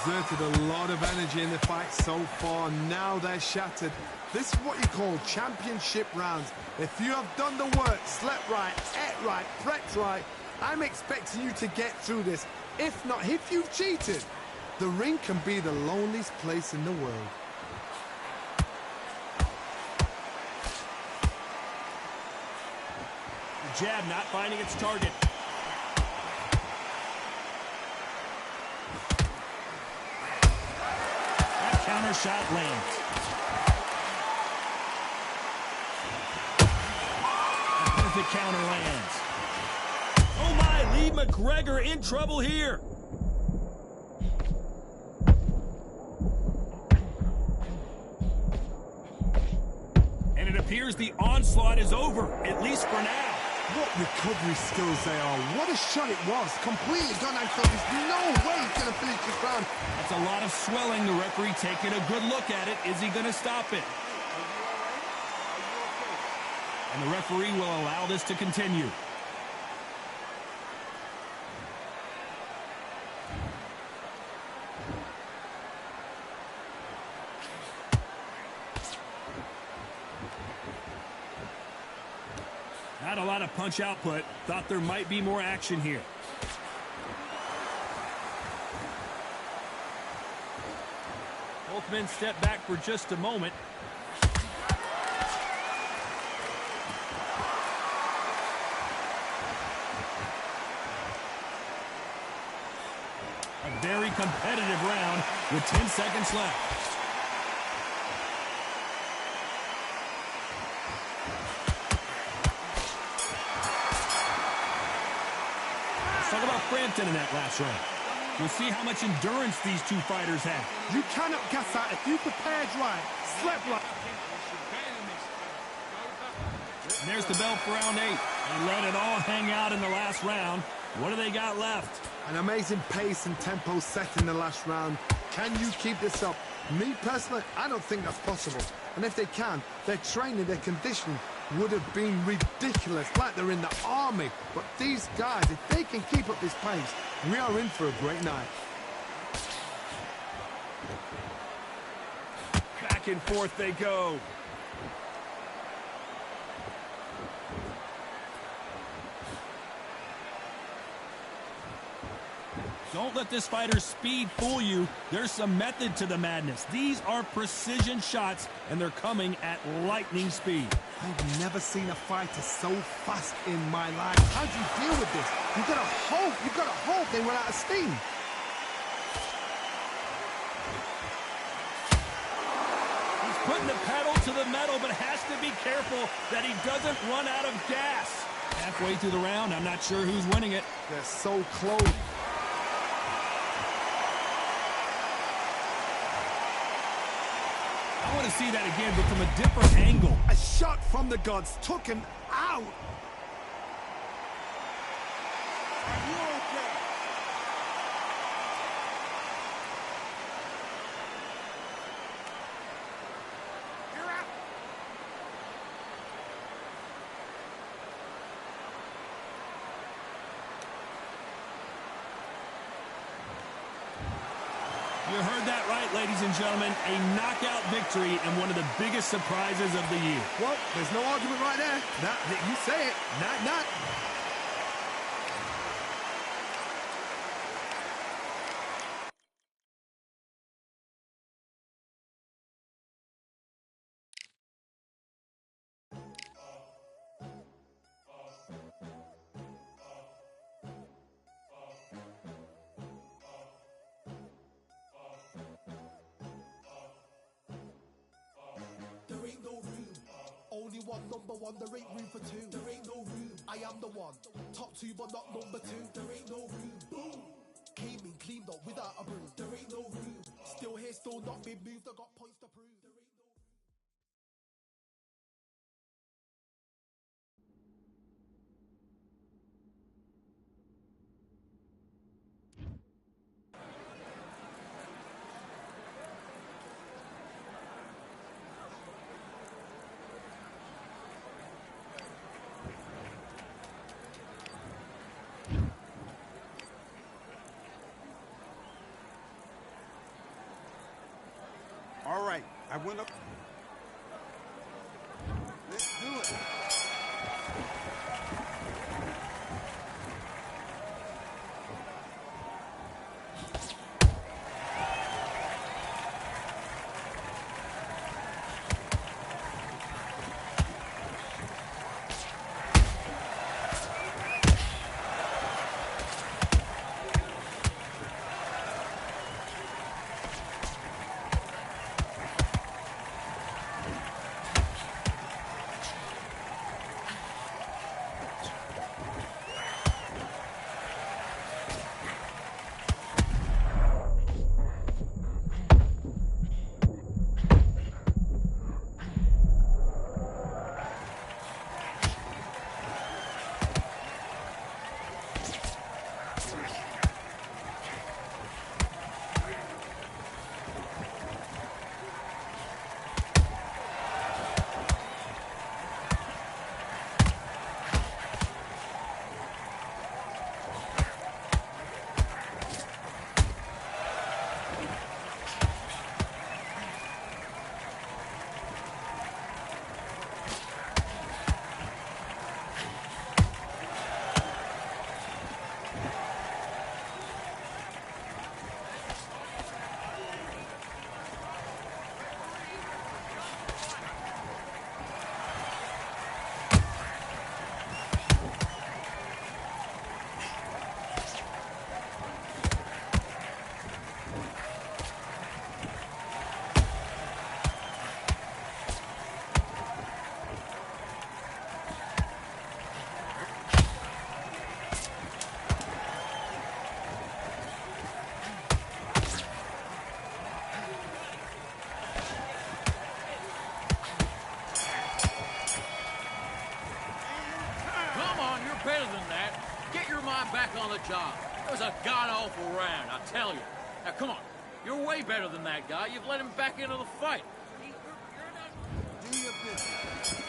Exerted a lot of energy in the fight so far. Now they're shattered. This is what you call championship rounds. If you have done the work, slept right, ate right, prepped right, I'm expecting you to get through this. If not, if you've cheated, the ring can be the loneliest place in the world. The jab not finding its target. Counter shot lands. A perfect counter lands. Oh my, Lee McGregor in trouble here. And it appears the onslaught is over, at least for now. What recovery skills they are. What a shot it was. Completely gone until there's no way he's going to finish this round. That's a lot of swelling. The referee taking a good look at it. Is he going to stop it? And the referee will allow this to continue. Not a lot of punch output. Thought there might be more action here. Both men step back for just a moment. A very competitive round with 10 seconds left. Talk about Frampton in that last round. We'll see how much endurance these two fighters have. You cannot gas out if you prepared right, slept right. And there's the bell for round 8. They let it all hang out in the last round. What do they got left? An amazing pace and tempo set in the last round. Can you keep this up? Me personally, I don't think that's possible. And if they can, their training, their conditioning would have been ridiculous, like they're in the army. But these guys, if they can keep up this pace, we are in for a great night. Back and forth they go. Don't let this fighter's speed fool you. There's some method to the madness. These are precision shots, and they're coming at lightning speed. I've never seen a fighter so fast in my life. How do you deal with this? You've got to hope they run out of steam. He's putting the pedal to the metal, but has to be careful that he doesn't run out of gas. Halfway through the round, I'm not sure who's winning it. They're so close. I want to see that again, but from a different angle. A shot from the gods took him out. Are you okay? You're out. You heard that right, ladies and gentlemen. A knockout victory and one of the biggest surprises of the year. Well, there's no argument right there. You say it. Not. There ain't no room. Only one number one, there ain't room for two. There ain't no room. I am the one. Top two, but not number two. There ain't no room. Boom. Came in, cleaned up without a broom. There ain't no room. Still here, still not been moved. I got points to prove. There ain't no room. All right, I went up. Let's do it. job. It was a god-awful round, I tell you. Now, come on. You're way better than that guy. You've let him back into the fight. Do your business.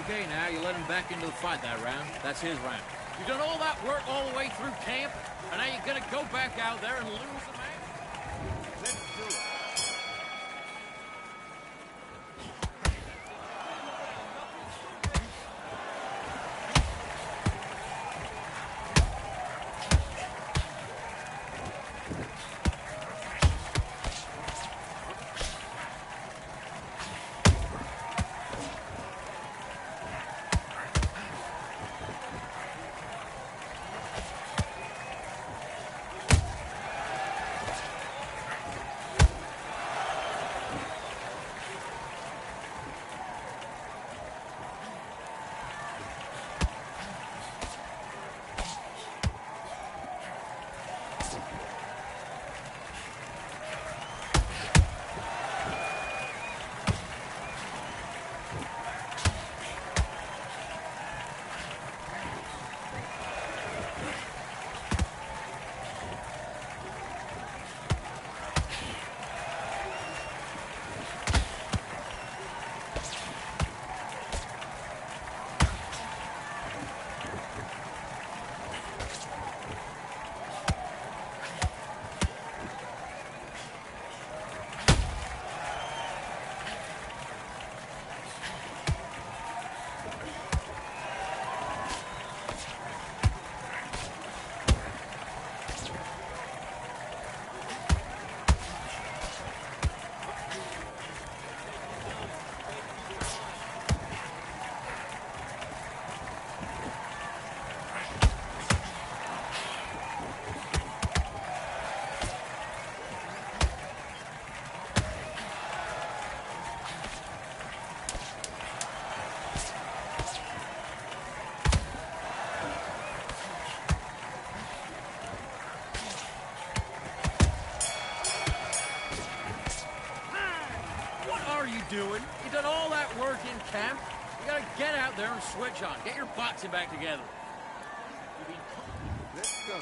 Okay, now you let him back into the fight that round. That's his round. You've done all that work all the way through camp, and now you're gonna go back out there and lose the match? Let's do it. Doing? You done all that work in camp. You gotta get out there and switch on. Get your boxing back together. Let's go.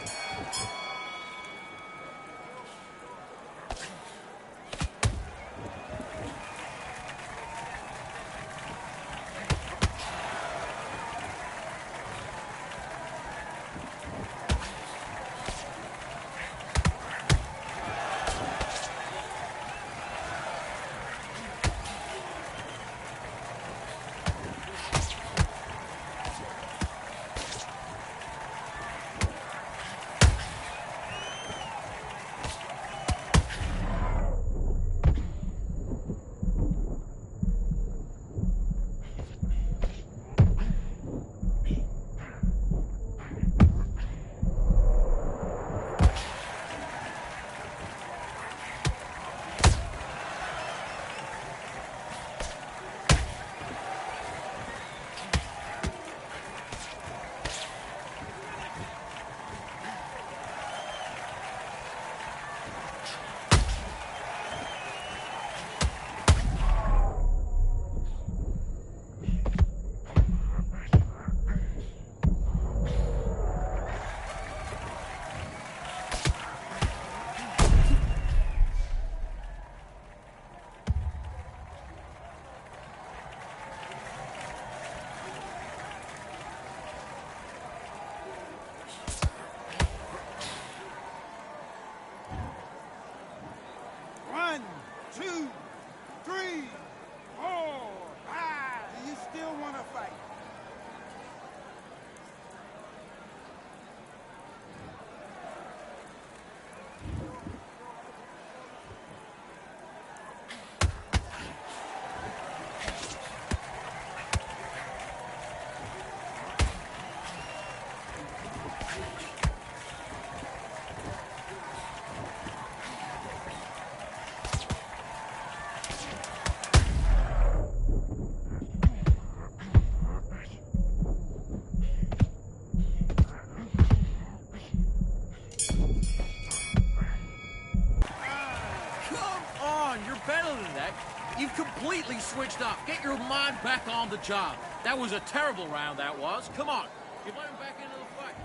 next up. Get your mind back on the job. That was a terrible round, that was. Come on. You let him back into the fight.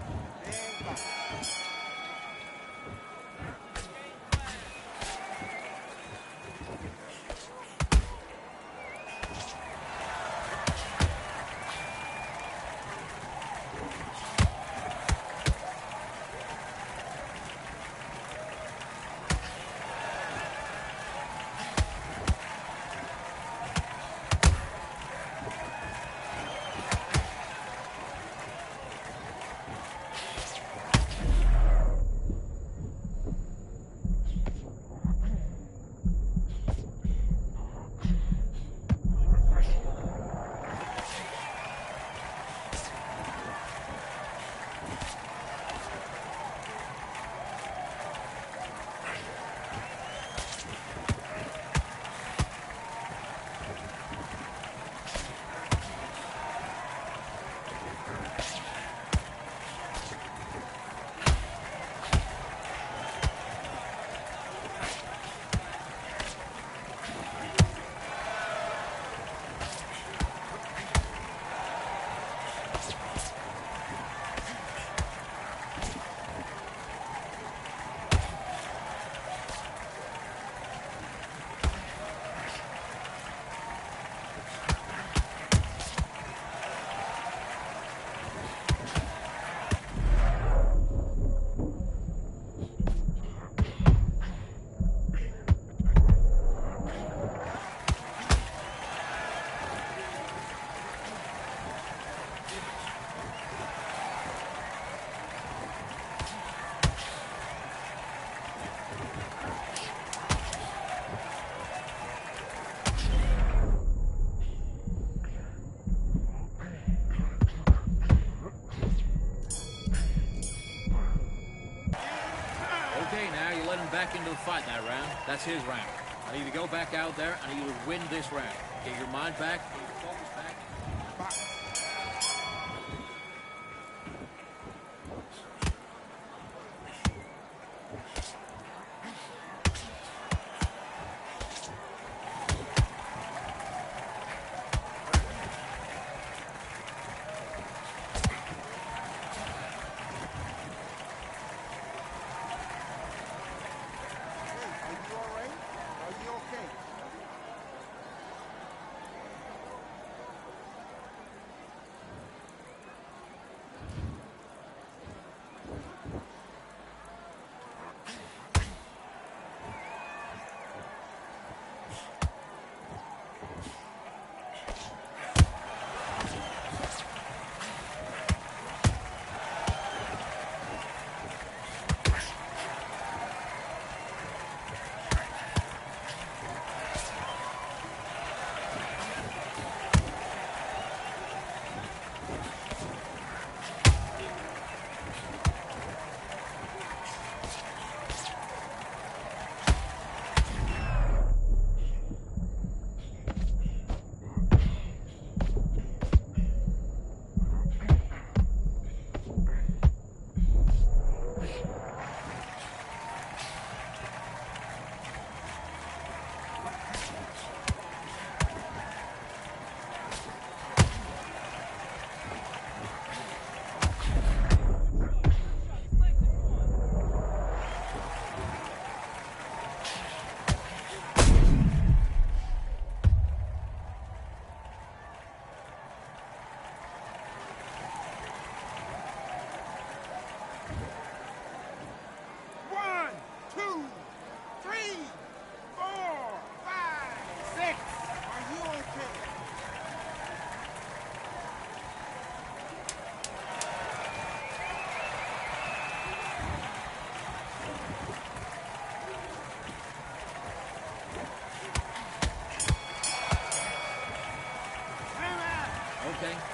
Back into the fight that round. That's his round. I need to go back out there. I need you to win this round. Get your mind back. Get your focus back.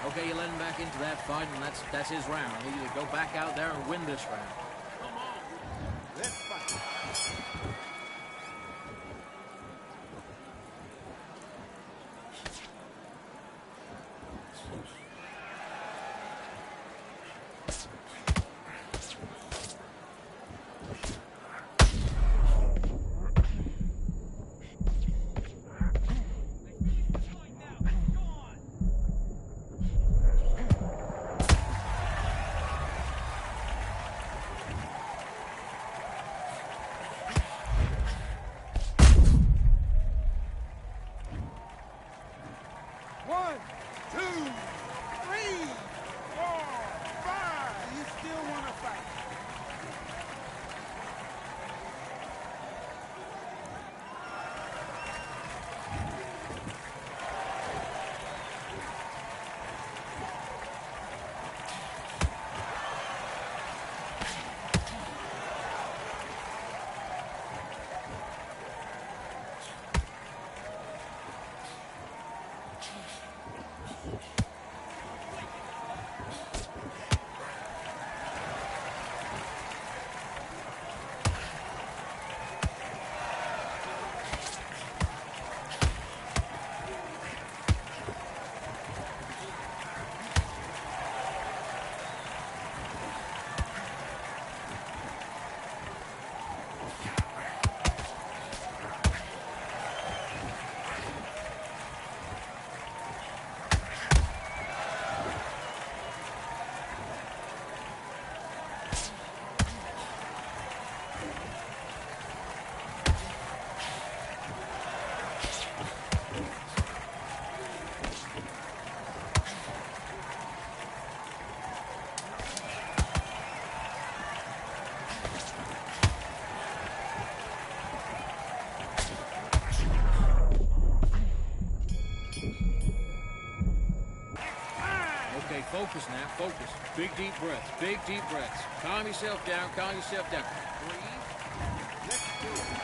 Okay, you let him back into that fight, and that's his round. I need you to go back out there and win this round. Come on. Let's fight. Okay, focus now, focus. Big deep breaths, big deep breaths. Calm yourself down, calm yourself down. Breathe. Let's do it.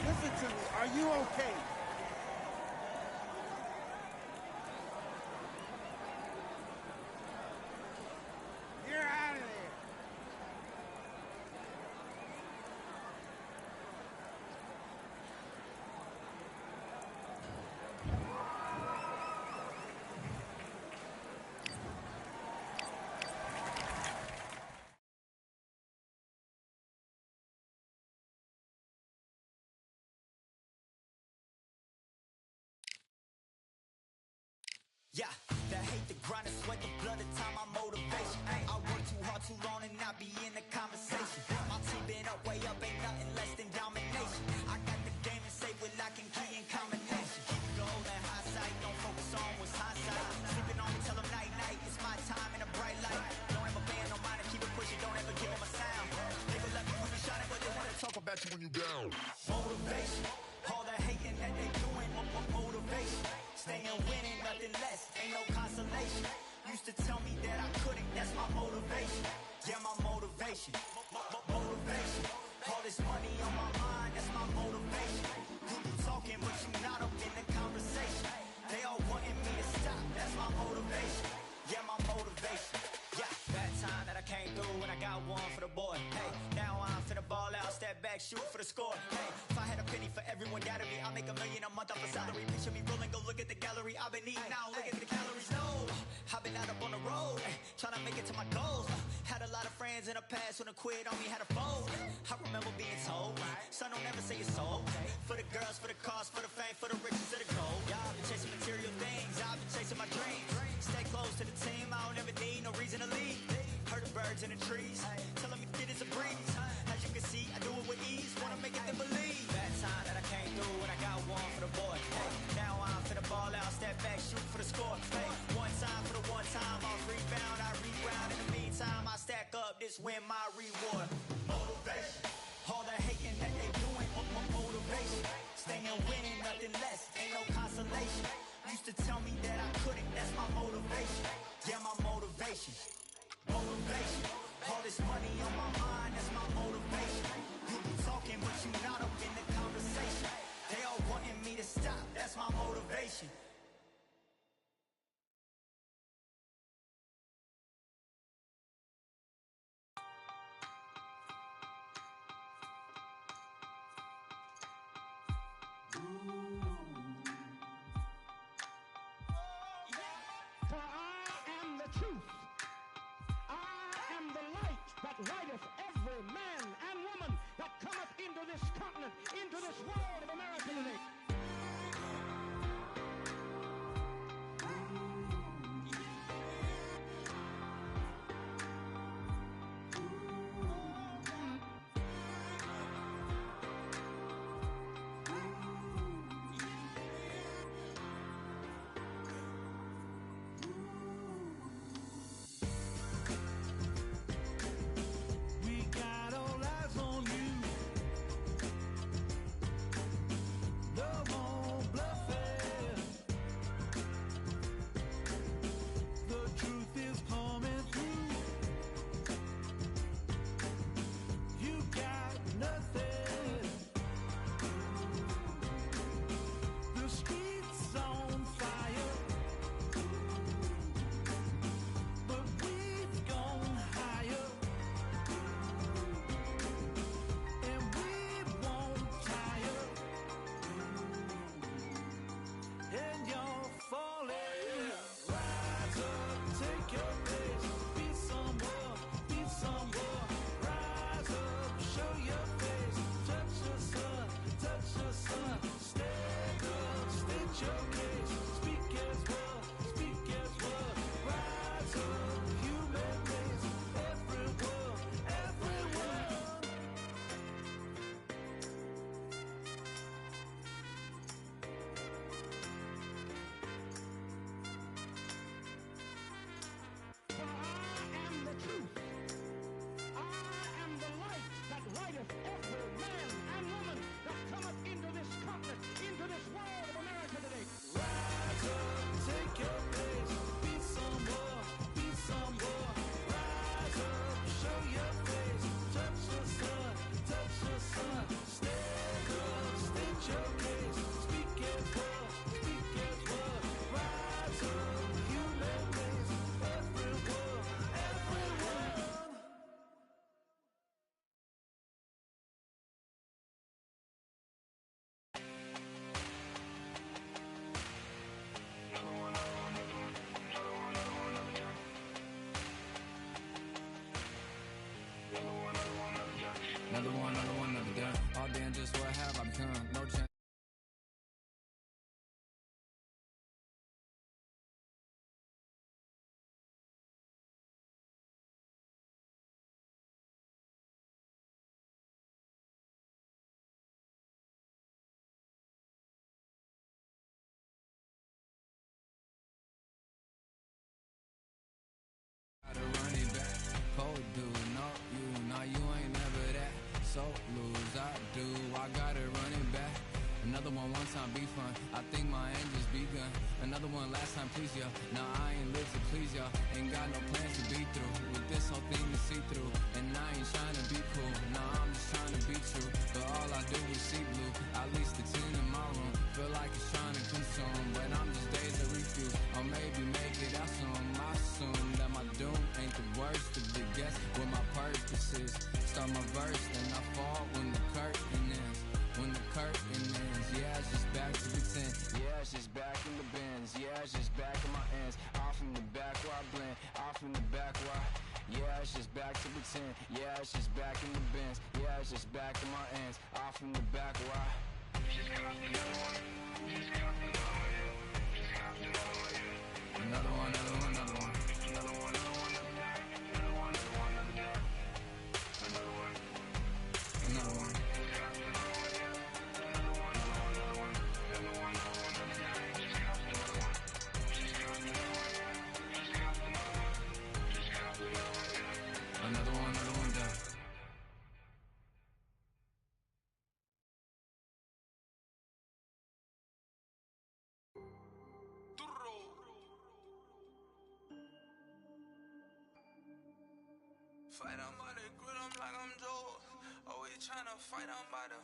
Listen to me. Are you okay? You're out of there. Yeah, the hate, the grind, the sweat, the blood, the time, my motivation. I work too hard, too long, and not be in the conversation. My team been up, way up, ain't nothing less than domination. I got the game and say with lock and key in combination. Keep it goal and high sight, don't focus on what's hindsight. Sleeping on me, tell them night, night, it's my time in a bright light. Don't ever band, no mind, keep it pushing, don't ever give them a sound. They will let me when you shining, but they wanna talk about you when you down. Motivation, all the hating that they doing, motivation. Staying winning, nothing less, ain't no consolation. Used to tell me that I couldn't, that's my motivation. Yeah, my motivation. Motivation. All this money on my mind, that's my motivation. You talking, but you not up in the conversation. They all wanting me to stop, that's my motivation. Yeah, my motivation. Yeah, that time that I came through and I got one for the boy. Hey, now I'm finna ball out, step back, shoot for the score. Hey, if I had a penny for everyone doubted me, I'll make $1 million a month off a salary. Picture me rolling, go look at the gallery. I've been eating now, look at the calories. No, I've been out up on the road, trying to make it to my goals. Had a lot of friends in the past when I quit on me, had a fold. I remember being told, son, don't ever say it's so. For the girls, for the cars, for the fame, for the riches, for the gold. Y'all been chasing material things, I've been chasing my dreams. Stay close to the team, I don't ever need no reason to leave. Heard the birds in the trees, telling me it is a breeze. As you can see, I do it with ease, wanna make it then believe. That time that I came through and I got one for the boy. Hey, now I'm finna ball out, step back, shoot for the score. Hey, one time for the one time, I'll rebound, I reround. In the meantime, I stack up, this win my reward. Motivation, all the hating that they doing, motivation. Staying winning, nothing less, ain't no consolation. Used to tell me that I couldn't, that's my motivation. Yeah, my motivation. Motivation, all this money on my mind, that's my motivation. You be talking, but you not up in the conversation. They all wanting me to stop, that's my motivation. For I am the truth. I am the light that lighteth every man and woman that cometh into this continent, into this world of America today. We got all eyes on you. Another one time be fun. I think my end just begun. Another one last time please ya. Now I ain't live to please y'all. Ain't got no plans to be through. With this whole thing to see through. And I ain't trying to be cool. Nah, I'm just trying to be true. But all I do is see blue. At least the 10 in my room. Feel like it's trying to consume. But I'm just days to refuse. Or maybe make it out soon. I assume that my doom ain't the worst of the guess what my purpose is. Start my verse, then I fall when the curtain ends. When the curtain ends, yeah, it's just back to pretend. Yeah, it's just back in the bins. Yeah, it's just back in my ends. Off in the back where I blend. Off in the back where I... Yeah, it's just back to pretend. Yeah, it's just back in the bins. Yeah, it's just back in my ends. Off in the back where I... Another one, another one, another one. Another one, another one, another one, another one, another one, another one. Another one down. Fight on by the grill, I'm like I'm Joe. Always tryna fight on by the...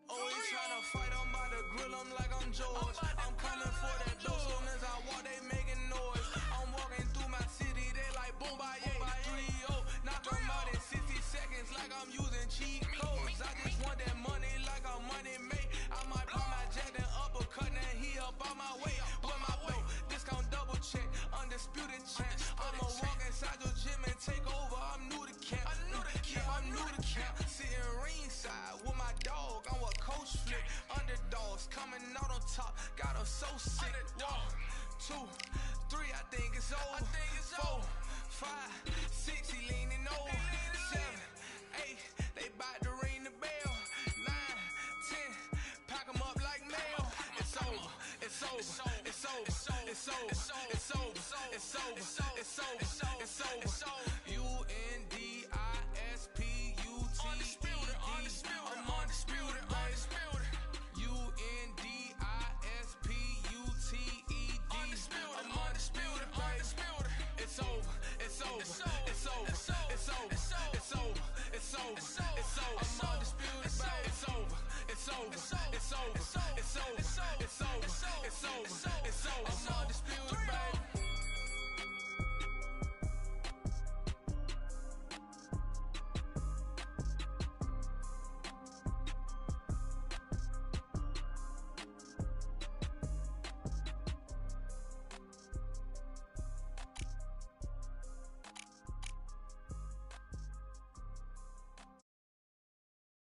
Always tryna fight on by the grill, I'm like I'm George. I'm coming for that dough, soon as I walk, they making noise. I'm walking through my city, they like boom, by 3-0. Knock them out in 60 seconds like I'm using cheat codes. I just want that money like I'm money made. I might pop my jack, then uppercut, then he up on my way. With my belt, discount double check, undisputed champ. I'ma walk inside your gym and take over, I'm new to camp. Yeah, I'm new to camp. Sitting ringside with my dog, I'm a coach flick. Underdogs coming out on top, got them so sick. 1, 2, 3, I think it's over. 4, 5, 6, he leaning over. 7, 8, they bout to ring the bell. 9, 10, pack them up like mail. It's over, it's over, it's over, it's over, it's over, it's over, it's over, it's over, it's over. Undisputed, I'm undisputed, undisputed. Undisputed, I'm undisputed, undisputed. It's over, it's over, it's over, it's over, it's over, it's over, it's over, it's over. I'm undisputed, it's over, it's over, it's over, it's over, it's over, it's over, it's over. I'm undisputed, baby.